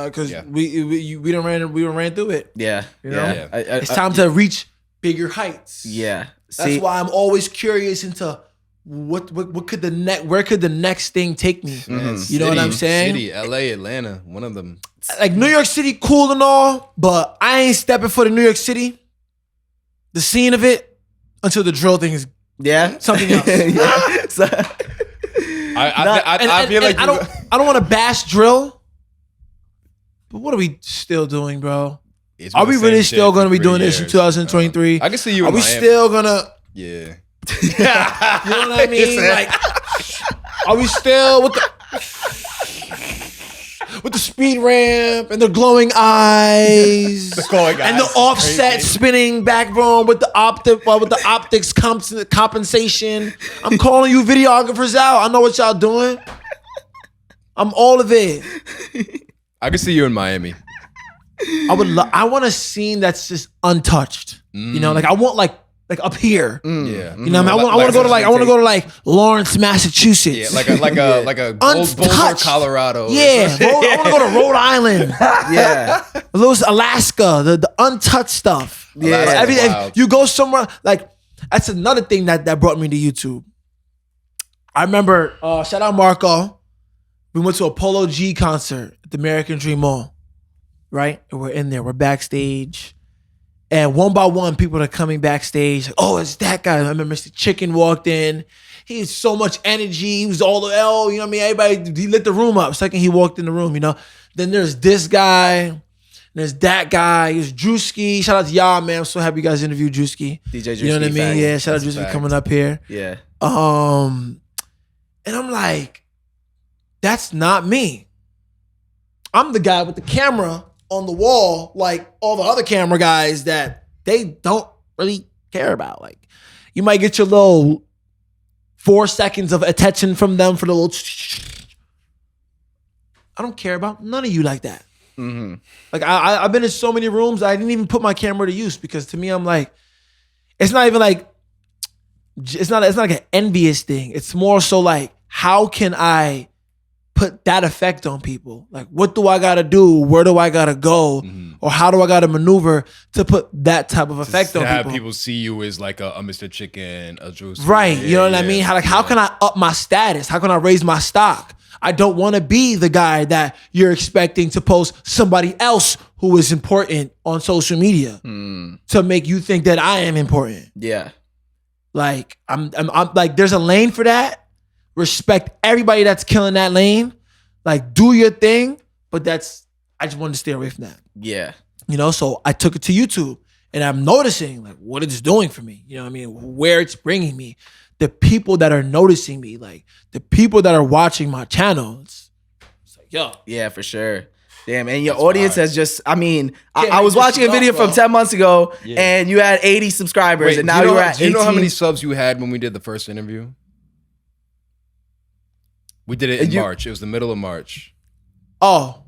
because we ran through it. Yeah, Yeah. It's time to reach bigger heights. Yeah, that's why I'm always curious into where could the next thing take me. Mm-hmm. You know what I'm saying? City, LA, Atlanta, one of them. Like New York City, cool and all, but I ain't stepping for the New York City. The scene of it until the drill thing is something else. I feel like I don't want to bash drill, but what are we still doing, bro? Are we really still going to be doing this in 2023? I can see you. Are we still gonna? Yeah. You know what I mean? Like, are we still with the speed ramp and the glowing eyes, and the offset spinning backbone with the optics compensation? I'm calling you videographers out. I know what y'all doing. I'm all of it. I can see you in Miami. I want a scene that's just untouched. You know, like I want like up here. Yeah. You know what I mean? I want to go to like Lawrence, Massachusetts. Yeah, like a Boulder, Colorado. Yeah. I want to go to Rhode Island. Yeah. Alaska, the untouched stuff. Yeah. If you go somewhere, like that's another thing that brought me to YouTube. I remember, shout out Marco. We went to a Polo G concert at the American Dream Mall. Right? And we're in there. We're backstage. And one by one, people are coming backstage. Like, oh, it's that guy. I remember Mr. Chicken walked in. He had so much energy. He was all the L. You know what I mean? Everybody, he lit the room up. Second he walked in the room, Then there's this guy. There's that guy. Here's Drewski. Shout out to y'all, man. I'm so happy you guys interviewed Drewski. DJ Drewski. You know what I mean? Yeah, shout out to Drewski coming up here. Yeah. And I'm like, that's not me. I'm the guy with the camera on the wall, like all the other camera guys that they don't really care about. Like, you might get your little 4 seconds of attention from them for the little. I don't care about none of you like that. Mm-hmm. Like I've been in so many rooms, I didn't even put my camera to use because to me, I'm like, it's not even like, it's not like an envious thing. It's more so like, how can I put that effect on people? Like, what do I gotta do? Where do I gotta go? Mm-hmm. Or how do I gotta maneuver to put that type of effect on people? Have people see you as like a Mr. Chicken, a Juice. Right, you know what I mean? How can I up my status? How can I raise my stock? I don't want to be the guy that you're expecting to post somebody else who is important on social media to make you think that I am important. Yeah. Like, I'm like, there's a lane for that. Respect everybody that's killing that lane. Like, do your thing, but I just wanted to stay away from that. Yeah. So I took it to YouTube and I'm noticing like what it's doing for me. You know what I mean? Where it's bringing me. The people that are noticing me, like the people that are watching my channel. It's like, yo. Yeah, for sure. Damn, and your audience has just, I was watching a video from 10 months ago and you had 80 subscribers. Wait, and now you're at 18. Do you know how many subs you had when we did the first interview? We did it in March. It was the middle of March. Oh.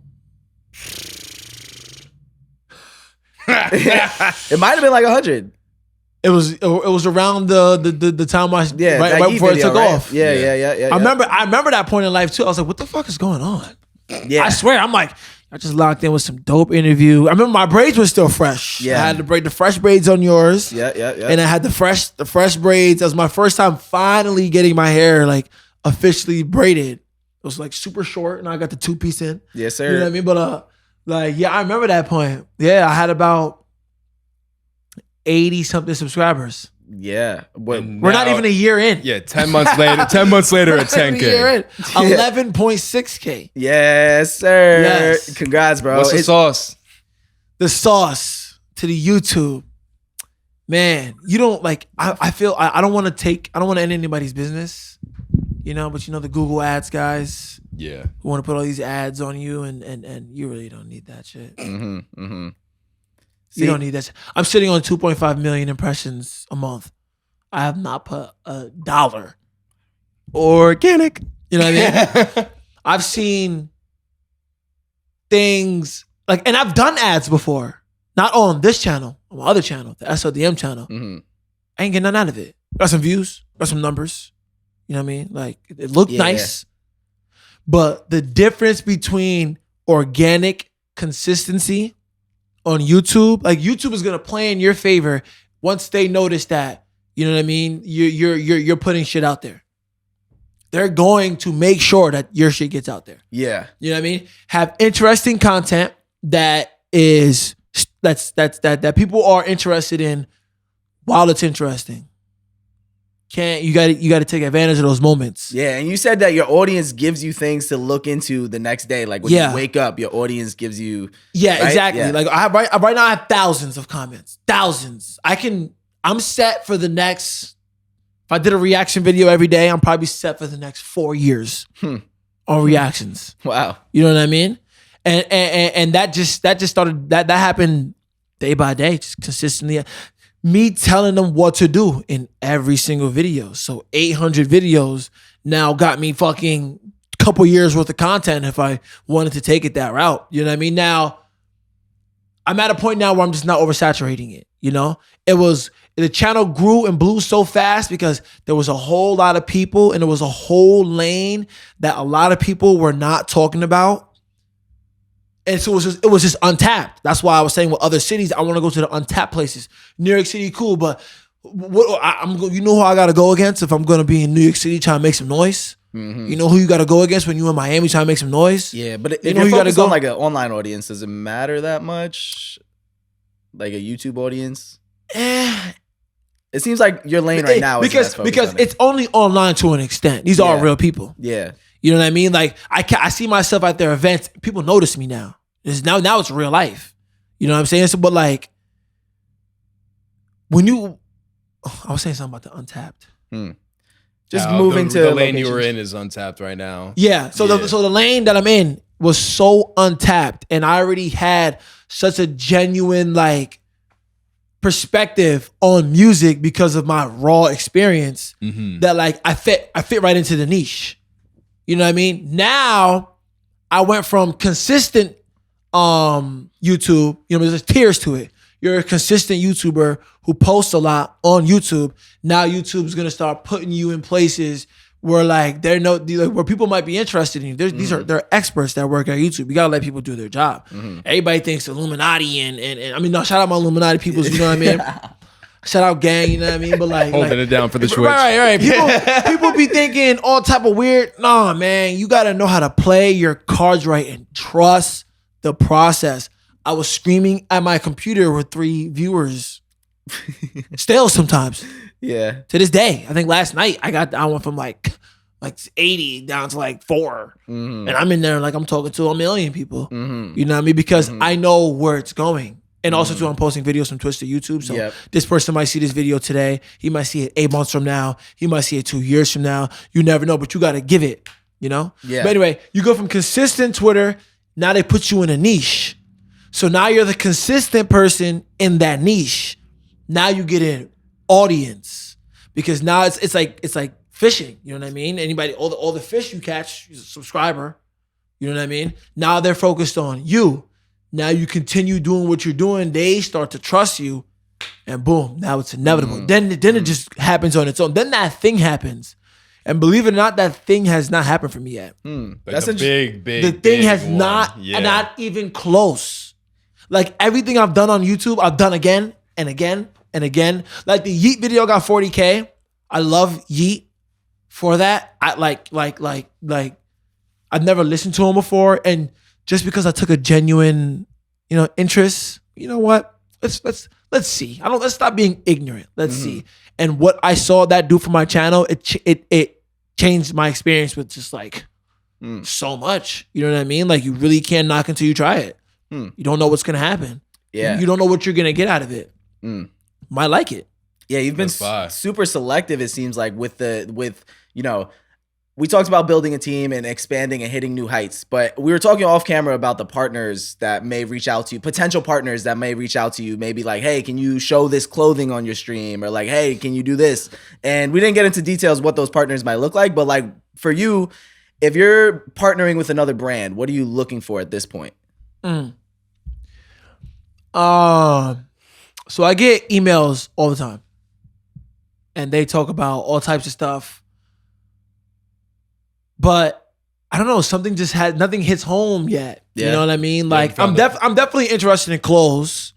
It might have been like 100. It was around the time right before it took off. Yeah. I remember that point in life too. I was like, what the fuck is going on? Yeah. I swear, I'm like, I just locked in with some dope interview. I remember my braids were still fresh. Yeah. I had the fresh braids on yours. Yeah. And I had the fresh braids. That was my first time finally getting my hair like officially braided. It was like super short, and I got the 2-piece in. Yes, sir. You know what I mean? But I remember that point. Yeah, I had about 80 something subscribers. Yeah, we're not even a year in. Yeah, 10 months later. 10 months later at 10K. 11.6K. Yes, sir. Yes. Congrats, bro. What's the sauce? The sauce to the YouTube. Man, you don't like. I feel I don't want to end anybody's business. you know, but you know the Google ads guys. Yeah. Who want to put all these ads on you and you really don't need that shit. You don't need that shit. I'm sitting on 2.5 million impressions a month. I have not put $1. Organic. You know what I mean? I've seen things like, and I've done ads before. Not on this channel, on my other channel, the SODM channel. I ain't getting none out of it. Got some views, got some numbers. You know what I mean? Like, it looked nice. But the difference between organic consistency on YouTube, like YouTube is gonna play in your favor once they notice that, you know what I mean? You're putting shit out there. They're going to make sure that your shit gets out there. Yeah. You know what I mean? Have interesting content that people are interested in while it's interesting. You got to take advantage of those moments. Yeah, and you said that your audience gives you things to look into the next day. Like when you wake up, your audience gives you. Yeah, right? exactly. Yeah. Like right now I have thousands of comments. Thousands. I'm set for the next. If I did a reaction video every day, I'm probably set for the next 4 years on reactions. Wow. You know what I mean? And that just started. That happened day by day, just consistently. Me telling them what to do in every single video. So 800 videos now got me fucking couple years worth of content if I wanted to take it that route. You know what I mean? Now, I'm at a point now where I'm just not oversaturating it, you know? The channel grew and blew so fast because there was a whole lot of people and there was a whole lane that a lot of people were not talking about. And so it was just untapped. That's why I was saying with other cities, I want to go to the untapped places. New York City, cool, but you know who I got to go against if I'm going to be in New York City trying to make some noise? You know who you got to go against when you in Miami trying to make some noise? Yeah, but if you know you're you got to go on like an online audience, does it matter that much? Like a YouTube audience? It seems like your lane right now because it's only online to an extent. These are real people. Yeah. You know what I mean? Like I see myself at their events. People notice me now. Now it's real life. You know what I'm saying? So, but like I was saying something about the untapped. Just moving to the lane you were in is untapped right now. Yeah. So the lane that I'm in was so untapped, and I already had such a genuine like perspective on music because of my raw experience that like I fit right into the niche. You know what I mean? Now I went from consistent YouTube, you know, there's tiers to it. You're a consistent YouTuber who posts a lot on YouTube. Now YouTube's gonna start putting you in places where like where people might be interested in you. They're experts that work at YouTube. You gotta let people do their job. Everybody thinks Illuminati and I mean, no, shout out my Illuminati peoples, you know what I mean? Shout out gang, you know what I mean? But like holding it down for the Twitch. Right. People be thinking all type of weird. Nah, man, you gotta know how to play your cards right and trust the process. I was screaming at my computer with 3 viewers. Still sometimes. Yeah. To this day. I think last night I went from like 80 down to like 4. And I'm in there like I'm talking to 1 million people. You know what I mean? Because I know where it's going. And also too, I'm posting videos from Twitch to YouTube. So this person might see this video today. He might see it 8 months from now. He might see it 2 years from now. You never know, but you got to give it, you know? Yeah. But anyway, you go from consistent Twitter. Now they put you in a niche. So now you're the consistent person in that niche. Now you get an audience because now it's like fishing. You know what I mean? Anybody, all the fish you catch, is a subscriber. You know what I mean? Now they're focused on you. Now you continue doing what you're doing. They start to trust you, and boom, now it's inevitable. Then it just happens on its own. Then that thing happens, and believe it or not, that thing has not happened for me yet. That's a big. The thing has not even close. Like everything I've done on YouTube, I've done again and again and again. Like the Yeet video got 40K. I love Yeet for that. I like I've never listened to him before, and just because I took a genuine, you know, interest, you know what? Let's see. Let's stop being ignorant. Let's see. And what I saw that do for my channel, it changed my experience with just like so much. You know what I mean? Like you really can't knock until you try it. You don't know what's gonna happen. Yeah. You don't know what you're gonna get out of it. Might like it. Yeah, you've been super selective. It seems like with we talked about building a team and expanding and hitting new heights, but we were talking off camera about the partners that may reach out to you, potential partners that may reach out to you, maybe like, hey, can you show this clothing on your stream? Or like, hey, can you do this? And we didn't get into details what those partners might look like, but like for you, if you're partnering with another brand, what are you looking for at this point? So I get emails all the time and they talk about all types of stuff. But I don't know, nothing hits home yet. Yeah. You know what I mean? Like I'm definitely interested in clothes.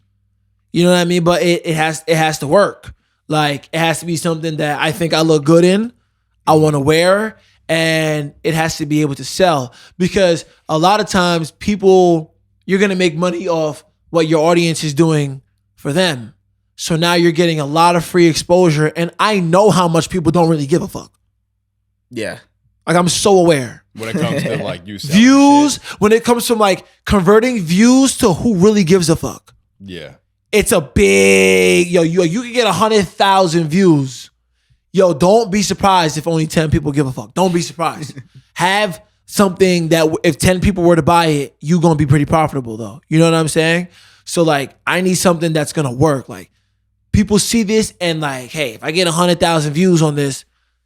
You know what I mean? But it has to work. Like it has to be something that I think I look good in, I want to wear, and it has to be able to sell. Because a lot of times you're gonna make money off what your audience is doing for them. So now you're getting a lot of free exposure, and I know how much people don't really give a fuck. Yeah. Like I'm so aware. When it comes to like you views, when it comes to like converting views to who really gives a fuck. Yeah. It's a big, you can get 100,000 views. Yo, don't be surprised if only 10 people give a fuck. Don't be surprised. Have something that if 10 people were to buy it, you're going to be pretty profitable though. You know what I'm saying? So like, I need something that's going to work. Like people see this and like, hey, if I get 100,000 views on this,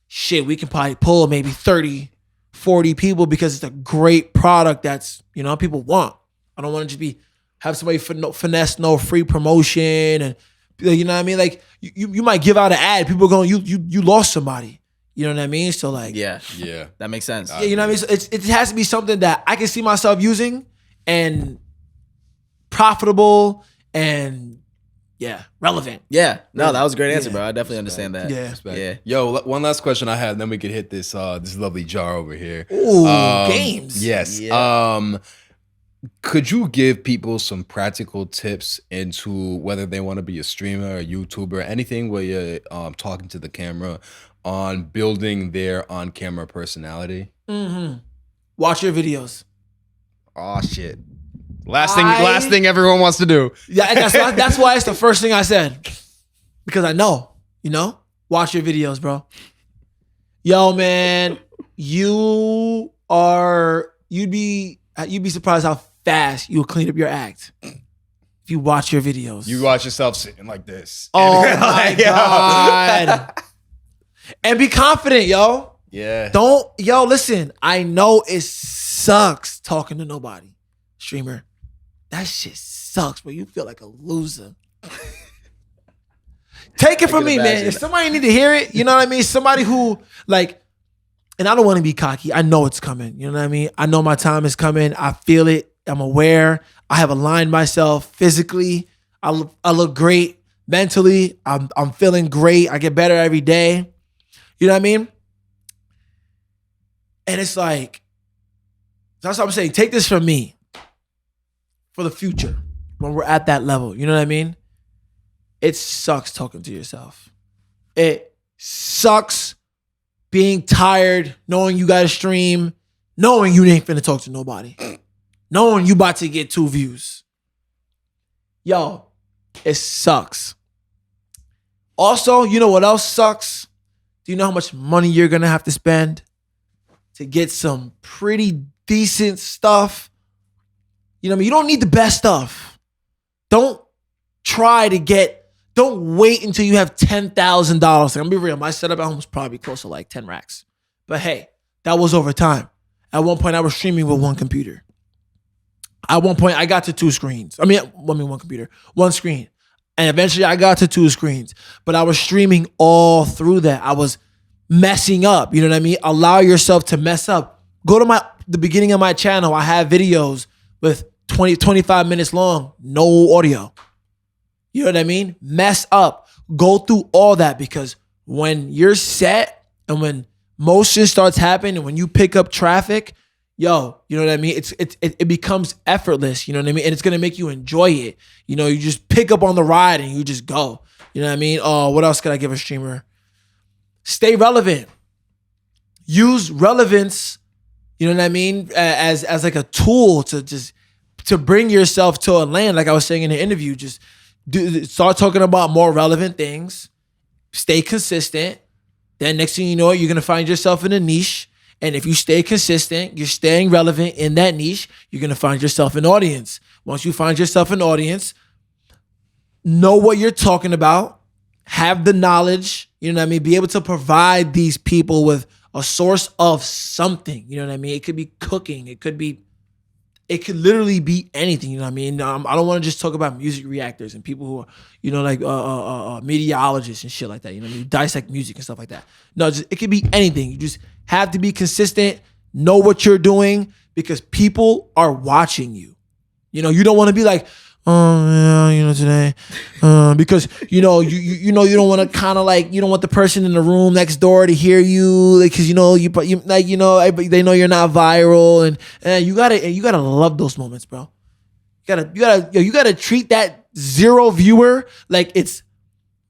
shit, we can probably pull maybe 30, 40 people because it's a great product that's, people want. I don't want to just have somebody finesse no free promotion and, you know what I mean? Like you might give out an ad, people going, you lost somebody. You know what I mean? So like, yeah, that makes sense. Yeah, you know what I mean? So it has to be something that I can see myself using and profitable and relevant. Yeah. No, that was a great answer, bro. I definitely understand that. Yeah. Yeah. Yo, one last question I have, and then we could hit this lovely jar over here. Ooh, games. Yes. Yeah. Could you give people some practical tips into whether they want to be a streamer, a YouTuber, anything where you're talking to the camera on building their on-camera personality? Mm-hmm. Watch your videos. Oh shit. Last thing everyone wants to do. Yeah, that's why it's the first thing I said. Because I know, watch your videos, bro. Yo, man, you'd be surprised how fast you'll clean up your act if you watch your videos. You watch yourself sitting like this. Oh my God. And be confident, yo. Yeah. Listen, I know it sucks talking to nobody. Streamer. That shit sucks, but you feel like a loser. Take it from me, man. If somebody need to hear it, you know what I mean? Somebody who like, and I don't want to be cocky. I know it's coming. You know what I mean? I know my time is coming. I feel it. I'm aware. I have aligned myself physically. I look great mentally. I'm feeling great. I get better every day. You know what I mean? And it's like, that's what I'm saying. Take this from me. For the future, when we're at that level, you know what I mean? It sucks talking to yourself. It sucks being tired, knowing you got to stream, knowing you ain't finna talk to nobody, knowing you about to get 2 views. Yo, it sucks. Also, you know what else sucks? Do you know how much money you're gonna have to spend to get some pretty decent stuff? You know what I mean? You don't need the best stuff. Don't wait until you have $10,000. I'm gonna be real. My setup at home was probably close to like 10 racks. But hey, that was over time. At one point, I was streaming with one computer. At one point, I got to 2 screens. One computer, 1 screen. And eventually, I got to 2 screens. But I was streaming all through that. I was messing up. You know what I mean? Allow yourself to mess up. Go to the beginning of my channel. I have videos with 25 minutes long, no audio. You know what I mean? Mess up. Go through all that because when you're set and when motion starts happening and when you pick up traffic, yo, you know what I mean? It becomes effortless, you know what I mean? And it's gonna make you enjoy it. You know, you just pick up on the ride and you just go. You know what I mean? Oh, what else could I give a streamer? Stay relevant. Use relevance, you know what I mean? As like a tool to bring yourself to a land, like I was saying in the interview, just start talking about more relevant things, stay consistent. Then next thing you know, you're going to find yourself in a niche And if you stay consistent, you're staying relevant in that niche, you're going to find yourself an audience. Once you find yourself an audience, know what you're talking about, have the knowledge, you know what I mean? Be able to provide these people with a source of something, you know what I mean? It could be cooking, it could literally be anything, you know what I mean? I don't want to just talk about music reactors and people who are, you know, like meteorologists and shit like that, you know what I mean? Dissect music and stuff like that. No, it could be anything. You just have to be consistent, know what you're doing, because people are watching you. You know, you don't want to be like, oh yeah, you know, today, because you know you don't want to kind of like, you don't want the person in the room next door to hear you, because you know you like, you know, they know you're not viral, and you gotta love those moments, bro. You gotta treat that 0 viewer like it's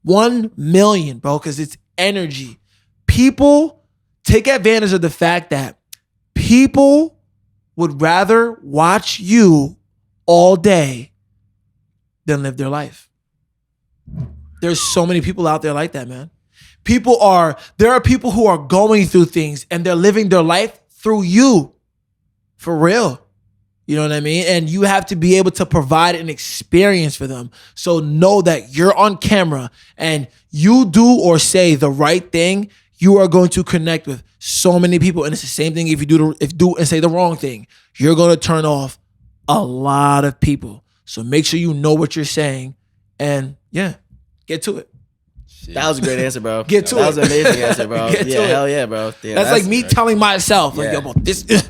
1 million, bro, because it's energy. People take advantage of the fact that people would rather watch you all day than live their life. There's so many people out there like that, man. There are people who are going through things and they're living their life through you. For real. You know what I mean? And you have to be able to provide an experience for them. So know that you're on camera and you do or say the right thing, you are going to connect with so many people. And it's the same thing if you do and say the wrong thing. You're going to turn off a lot of people. So make sure you know what you're saying, and yeah, get to it. Shit. That was a great answer, bro. Get to it. That was an amazing answer, bro. Yeah, hell yeah, bro. Yeah, that's like me telling myself, like, yo, bro, this, do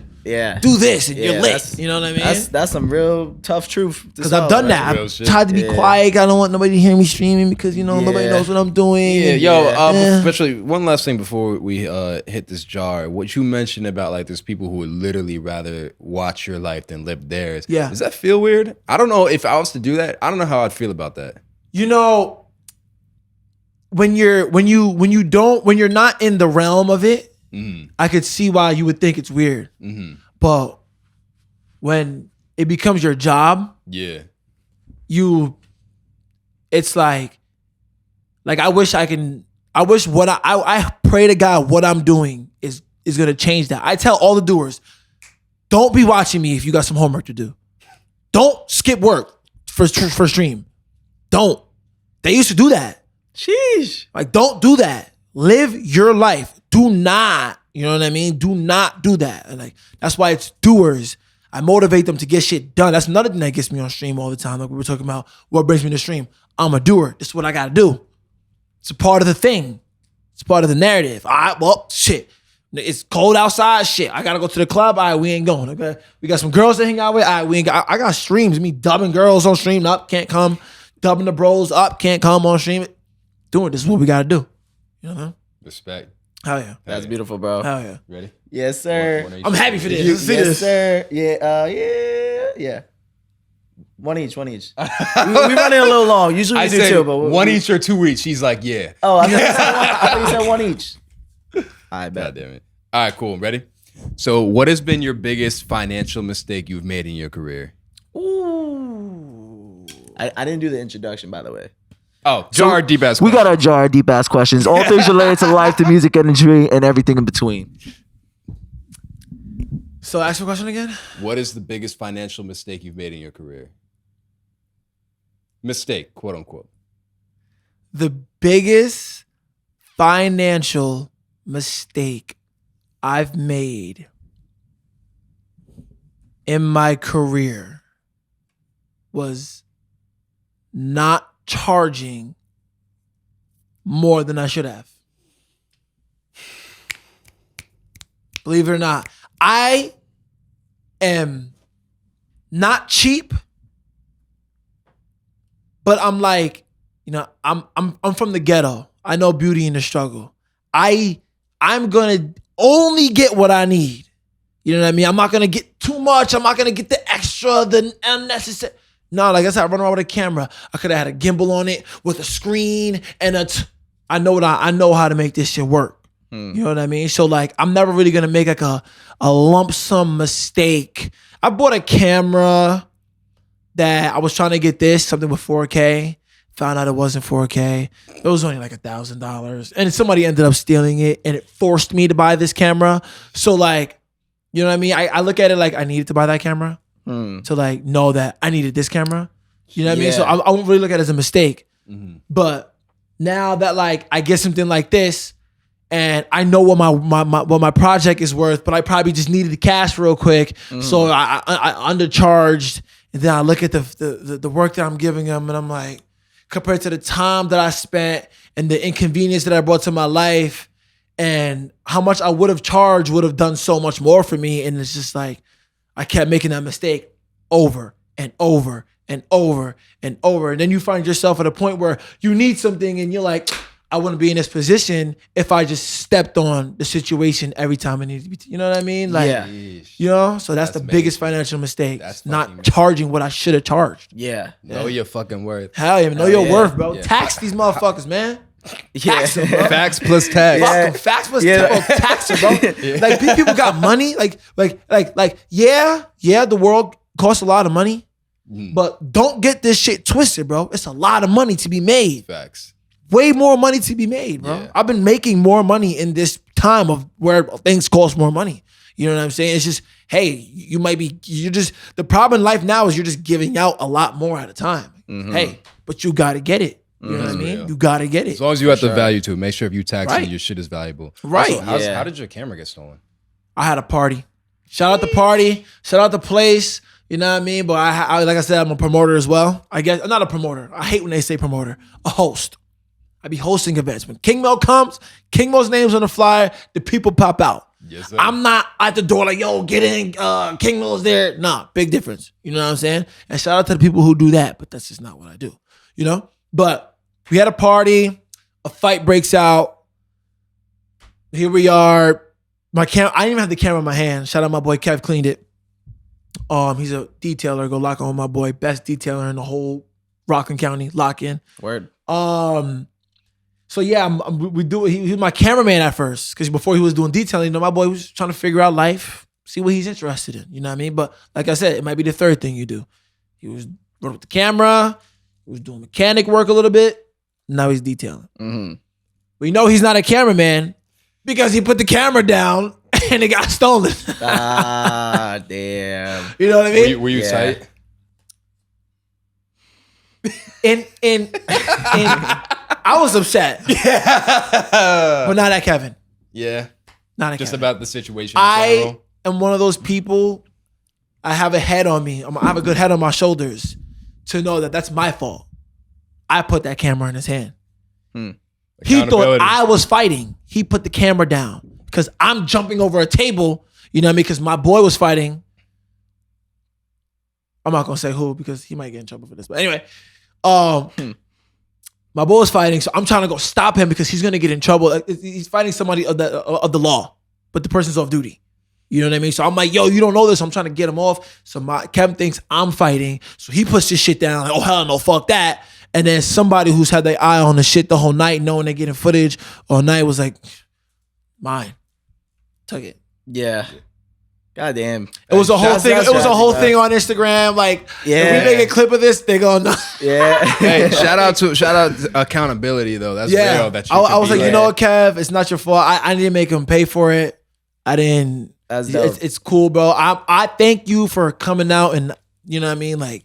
this, and you're lit. You know what I mean? That's some real tough truth. Because I've done that. I've tried to be quiet. I don't want nobody to hear me streaming because, you know, nobody knows what I'm doing. Especially one last thing before we hit this jar. What you mentioned about like there's people who would literally rather watch your life than live theirs. Yeah. Does that feel weird? I don't know if I was to do that. I don't know how I'd feel about that. You know, when you're not in the realm of it, I could see why you would think it's weird. But when it becomes your job, it's like I pray to God what I'm doing is gonna change that. I tell all the doers, don't be watching me if you got some homework to do. Don't skip work for stream. Don't. They used to do that. Sheesh. Like, don't do that. Live your life. Do not, you know what I mean? Do not do that. And like, that's why it's doers. I motivate them to get shit done. That's another thing that gets me on stream all the time. Like we were talking about what brings me to stream. I'm a doer. This is what I gotta do. It's a part of the thing. It's part of the narrative. All right, well, shit. It's cold outside. Shit, I gotta go to the club. All right, we ain't going. Okay, we got some girls to hang out with. All right, we ain't got. I got streams. Me dubbing girls on stream. Up, can't come. Dubbing the bros up, can't come on stream. Doing this is what we gotta do. You know? Respect. Hell yeah. That's beautiful, bro. Hell yeah. Ready? Yes, sir. I'm happy for this. Yes, sir. Yeah. One each. we running a little long. Usually we do two, but one each or 2 each. She's like, yeah. Oh, I thought you said one each. All right, bet. God damn it. All right, cool. Ready? So what has been your biggest financial mistake you've made in your career? Ooh. I didn't do the introduction, by the way. Oh, jar deep ass. We got our jar deep ass questions. All things related to life, to music industry, and everything in between. So ask your question again. What is the biggest financial mistake you've made in your career? Mistake, quote unquote. The biggest financial mistake I've made in my career was not charging more than I should have. Believe it or not, I am not cheap, but I'm like, you know, I'm from the ghetto. I know beauty in the struggle. I'm gonna only get what I need. You know what I mean? I'm not gonna get too much. I'm not gonna get the extra, the unnecessary. No, like I said, I run around with a camera. I could have had a gimbal on it with a screen and I know how to make this shit work. You know what I mean? So like, I'm never really gonna make like a lump sum mistake. I bought a camera that I was trying to get something with 4K Found out it wasn't 4K. It was only like $1,000. And somebody ended up stealing it, and it forced me to buy this camera. So like, you know what I mean? I look at it like I needed to buy that camera to like know that I needed this camera. You know what I mean? So I won't really look at it as a mistake. Mm-hmm. But now that like I get something like this, and I know what my project is worth, but I probably just needed the cash real quick, so I undercharged. And then I look at the work that I'm giving them, and I'm like, compared to the time that I spent and the inconvenience that I brought to my life, and how much I would have charged would have done so much more for me. And it's just like I kept making that mistake over and over and over and over. And then you find yourself at a point where you need something, and you're like, I wouldn't be in this position if I just stepped on the situation every time it needed to be. You know what I mean? Like, you know? So that's the biggest financial mistake. That's not charging what I should have charged. Yeah. Know your fucking worth. Hell yeah. Know your worth, bro. Yeah. Tax these motherfuckers, man. Tax them, bro. Facts plus tax. Fuck them. Facts plus tax them, bro. Like, people got money. Yeah, the world costs a lot of money. But don't get this shit twisted, bro. It's a lot of money to be made. Facts. Way more money to be made, bro. Yeah. I've been making more money in this time of where things cost more money. You know what I'm saying? It's just, hey, the problem in life now is you're just giving out a lot more at a time. Mm-hmm. Hey, but you got to get it. You know what I mean? Yeah. You got to get it. As long as you have the value to it, make sure if you tax it, your shit is valuable. Right. Also, how did your camera get stolen? I had a party. Shout out the party. Shout out the place. You know what I mean? But I like I said, I'm a promoter as well. I guess, not a promoter. I hate when they say promoter. A host. I be hosting events. When Kingmil comes, Kingmil's name's on the flyer, the people pop out. Yes, sir. I'm not at the door like, yo, get in, Kingmil's there. Nah, big difference. You know what I'm saying? And shout out to the people who do that, but that's just not what I do. You know? But we had a party, a fight breaks out. Here we are. My camera, I didn't even have the camera in my hand. Shout out my boy Kev, cleaned it. He's a detailer. Go lock on my boy. Best detailer in the whole Rockland County. Lock in. Word. So yeah, he was my cameraman at first, because before he was doing detailing, you know, my boy was trying to figure out life, see what he's interested in. You know what I mean? But like I said, it might be the third thing you do. He was running with the camera. He was doing mechanic work a little bit. Now he's detailing. Mm-hmm. We know he's not a cameraman because he put the camera down and it got stolen. Ah, damn. You know what I mean? Were you tight? I was upset. Yeah. But not at Kevin. Yeah. Not at Just Kevin. about the situation. I am one of those people, I have a head on me. I have a good head on my shoulders to know that that's my fault. I put that camera in his hand. He thought I was fighting. He put the camera down because I'm jumping over a table, you know what I mean? Because my boy was fighting. I'm not going to say who because he might get in trouble for this. But anyway, my boy was fighting, so I'm trying to go stop him because he's going to get in trouble. He's fighting somebody of the law, but the person's off duty. You know what I mean? So I'm like, yo, you don't know this. So I'm trying to get him off. So Kevin thinks I'm fighting. So he puts this shit down like, oh, hell no, fuck that. And then somebody who's had their eye on the shit the whole night, knowing they're getting footage all night, was like, mine. Took it. Yeah. Goddamn. It was a whole thing. It was a whole thing on Instagram. Like, if we make a clip of this, they go, no. Yeah. Hey, shout out to accountability though. That's real. That I was like, you know what, Kev? It's not your fault. I didn't make him pay for it. I didn't. That's dope. It's cool, bro. I thank you for coming out and, you know what I mean? Like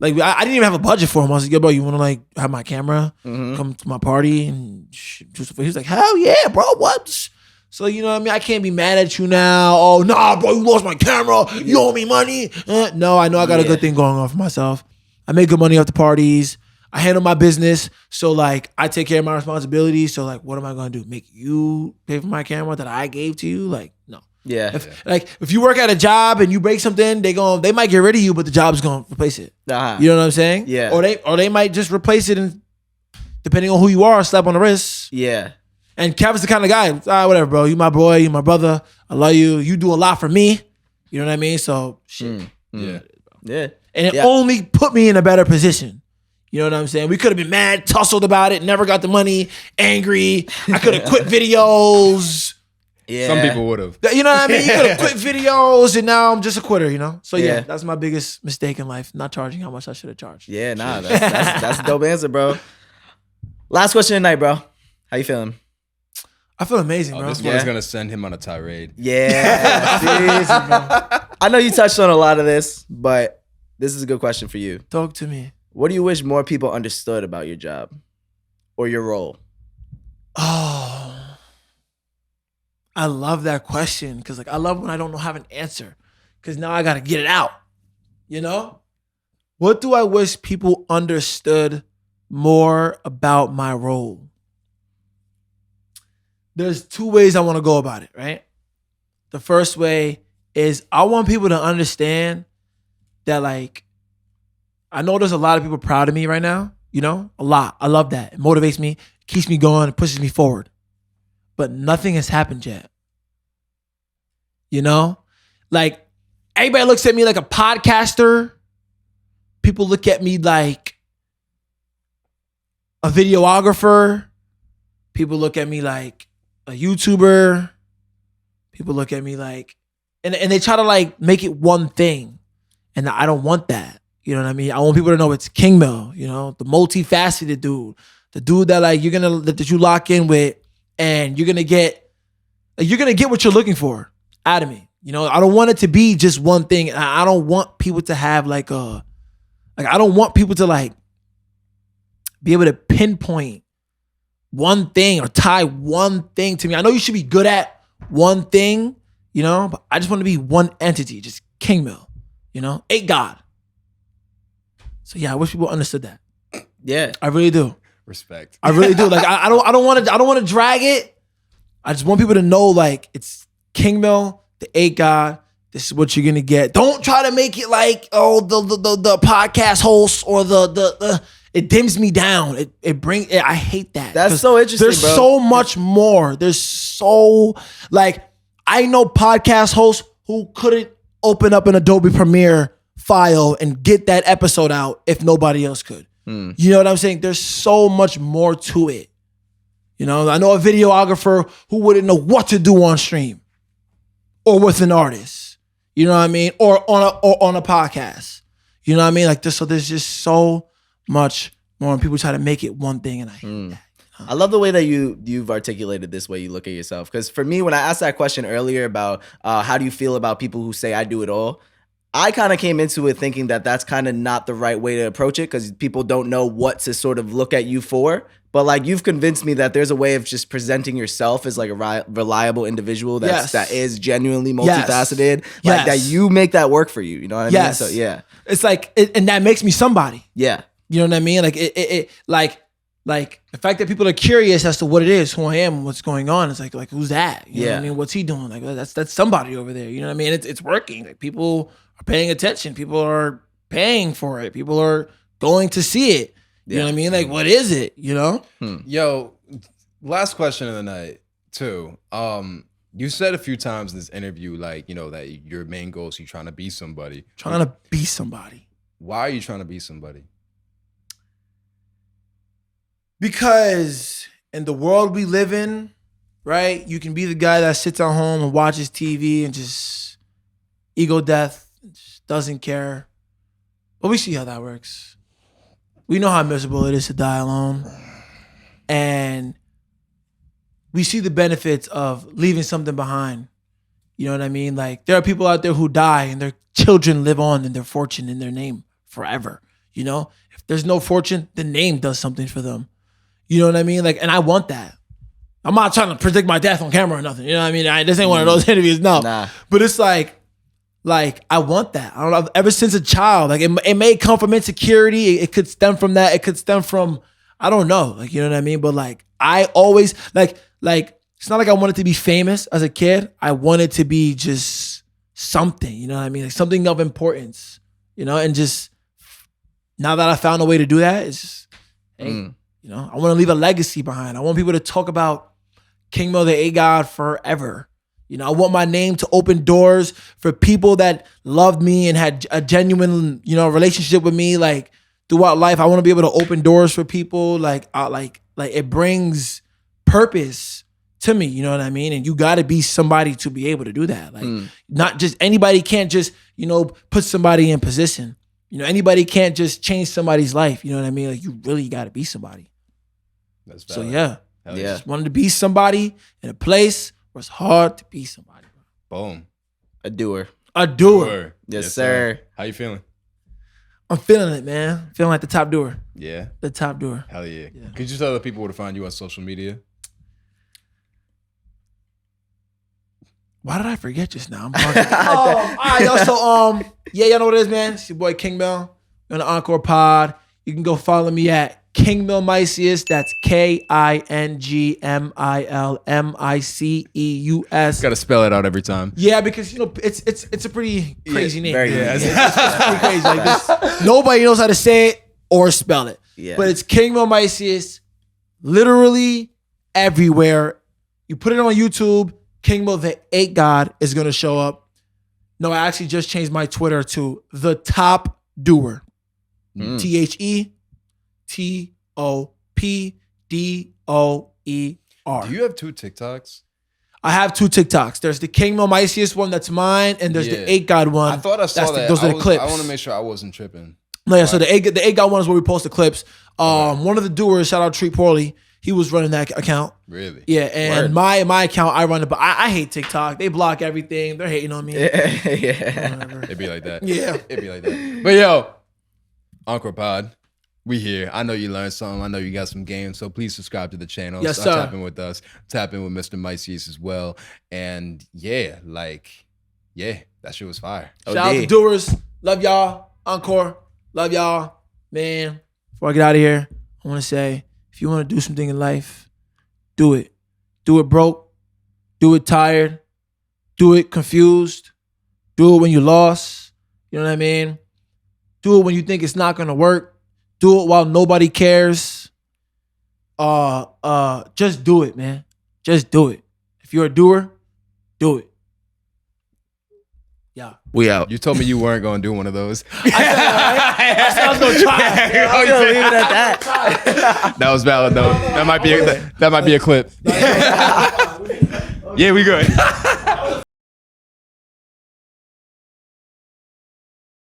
I didn't even have a budget for him. I was like, yo, bro, you want to like have my camera come to my party? And he was like, hell yeah, bro. What? So, you know what I mean? I can't be mad at you now. Oh, nah, bro, you lost my camera. You owe me money. No, I know I got a good thing going on for myself. I make good money off the parties. I handle my business. So, like, I take care of my responsibilities. So, like, what am I going to do? Make you pay for my camera that I gave to you? Like, no. Yeah. If you work at a job and you break something, they might get rid of you, but the job's going to replace it. Uh-huh. You know what I'm saying? Yeah. Or they might just replace it and, depending on who you are, slap on the wrist. Yeah. And Kevin's the kind of guy, whatever, bro. You my boy, you my brother. I love you. You do a lot for me. You know what I mean? So, shit. Yeah. And it only put me in a better position. You know what I'm saying? We could have been mad, tussled about it, never got the money, angry. I could have quit videos. Yeah. Some people would have. You know what I mean? You could have quit videos, and now I'm just a quitter, you know? So, that's my biggest mistake in life, not charging how much I should have charged. Yeah, nah, that's a dope answer, bro. Last question tonight, bro. How you feeling? I feel amazing, bro. This one's gonna send him on a tirade. Yeah. I know you touched on a lot of this, but this is a good question for you. Talk to me. What do you wish more people understood about your job or your role? Oh, I love that question because I love when I don't have an answer because now I got to get it out, you know? What do I wish people understood more about my role? There's two ways I want to go about it, right? The first way is I want people to understand that I know there's a lot of people proud of me right now, a lot. I love that. It motivates me, keeps me going, it pushes me forward. But nothing has happened yet. Everybody looks at me like a podcaster. People look at me like a videographer. People look at me like a YouTuber. People look at me like, and they try to make it one thing. And I don't want that. You know what I mean? I want people to know it's Kingmil, the multifaceted dude. The dude that that you lock in with and you're gonna get what you're looking for out of me. I don't want it to be just one thing. I don't want people to have I don't want people to be able to pinpoint one thing or tie one thing to me. I know you should be good at one thing, but I just want to be one entity, just Kingmil, a God. So yeah, I wish people understood that. Yeah. I really do. Respect. I really do. I don't want to drag it. I just want people to know it's Kingmil, the A God. This is what you're gonna get. Don't try to make it the podcast host or the it dims me down. I hate that. That's so interesting. There's bro. so much more. There's so I know podcast hosts who couldn't open up an Adobe Premiere file and get that episode out if nobody else could. You know what I'm saying? There's so much more to it. I know a videographer who wouldn't know what to do on stream or with an artist. You know what I mean? Or on a podcast. You know what I mean? So there's just so much more, and people try to make it one thing, and I hate that. I love the way that you've articulated this way you look at yourself. Because for me, when I asked that question earlier about how do you feel about people who say I do it all, I kind of came into it thinking that that's kind of not the right way to approach it because people don't know what to sort of look at you for. But you've convinced me that there's a way of just presenting yourself as a reliable individual that is genuinely multifaceted. Yes. That you make that work for you. You know what I mean? So yeah. It's and that makes me somebody. Yeah. You know what I mean? The fact that people are curious as to what it is, who I am, what's going on. It's who's that? You know what I mean? What's he doing? That's somebody over there. You know what I mean? It's working. People are paying attention. People are paying for it. People are going to see it. You know what I mean? What is it? Yo, last question of the night too. You said a few times in this interview, that your main goal is you trying to be somebody. Trying to be somebody. Why are you trying to be somebody? Because in the world we live in, right, you can be the guy that sits at home and watches TV and just ego death, just doesn't care. But we see how that works. We know how miserable it is to die alone. And we see the benefits of leaving something behind. You know what I mean? There are people out there who die and their children live on in their fortune, in their name forever. If there's no fortune, the name does something for them. You know what I mean? And I want that. I'm not trying to predict my death on camera or nothing. You know what I mean? This ain't one of those interviews, no. Nah. But it's I want that. I don't know. Ever since a child, it may come from insecurity. It could stem from that. It could stem from, I don't know. You know what I mean? But I always it's not I wanted to be famous as a kid. I wanted to be just something. You know what I mean? Something of importance. And just now that I found a way to do that, it's just hey. I want to leave a legacy behind. I want people to talk about Kingmil, the A God, forever. I want my name to open doors for people that loved me and had a genuine, relationship with me. Throughout life, I want to be able to open doors for people. It brings purpose to me. You know what I mean? And you got to be somebody to be able to do that. Not just anybody can't just, put somebody in position. Anybody can't just change somebody's life. You know what I mean? You really got to be somebody. That's So valid. yeah. Hell Yeah. Just wanted to be somebody in a place where it's hard to be somebody. Boom. A doer. A doer. Word. Yes, sir. How you feeling? I'm feeling it, man. Feeling like the top doer. Yeah. The top doer. Hell yeah. Could you tell the people where to find you on social media? Why did I forget just now? I'm bugging. All right, y'all. So, yeah, y'all know what it is, man. It's your boy Kingmil. We're on the Encore Pod. You can go follow me at Kingmil Miceus. That's KINGMILMICEUS. Got to spell it out every time. Yeah, because it's a pretty crazy name. very Yeah, easy. it's pretty crazy. Like this. Nobody knows how to say it or spell it. Yeah. But it's Kingmil Miceus, literally everywhere. You put it on YouTube, Kingmil the 8 God is gonna show up. No, I actually just changed my Twitter to the Top Doer. THETOPDOER. Do you have 2 TikToks? I have 2 TikToks. There's the Kingmil Miceus one that's mine, and there's the 8 God one. I thought I saw that. Those are the clips. I want to make sure I wasn't tripping. No, yeah. So the 8 God one is where we post the clips. One of the doers, shout out Treat Poorly, he was running that account. Really? Yeah, and my account, I run it, but I hate TikTok. They block everything. They're hating on me. Yeah. It'd be like that. Yeah. It'd be like that. But yo, Encore Pod, we here. I know you learned something. I know you got some games. So please subscribe to the channel. Yes, Start sir. tapping with us. Tap in with Mr. Miceus as well. And yeah, that shit was fire. Shout out to doers. Love y'all. Encore. Love y'all. Man, before I get out of here, I want to say, if you want to do something in life, do it. Do it broke. Do it tired. Do it confused. Do it when you're lost. You know what I mean? Do it when you think it's not going to work. Do it while nobody cares. Just do it, man. Just do it. If you're a doer, do it. Yeah. We out. You told me you weren't going to do one of those. I said I was going to try. I'm gonna leave it at that. That was valid though. That might be a clip. Yeah, we good.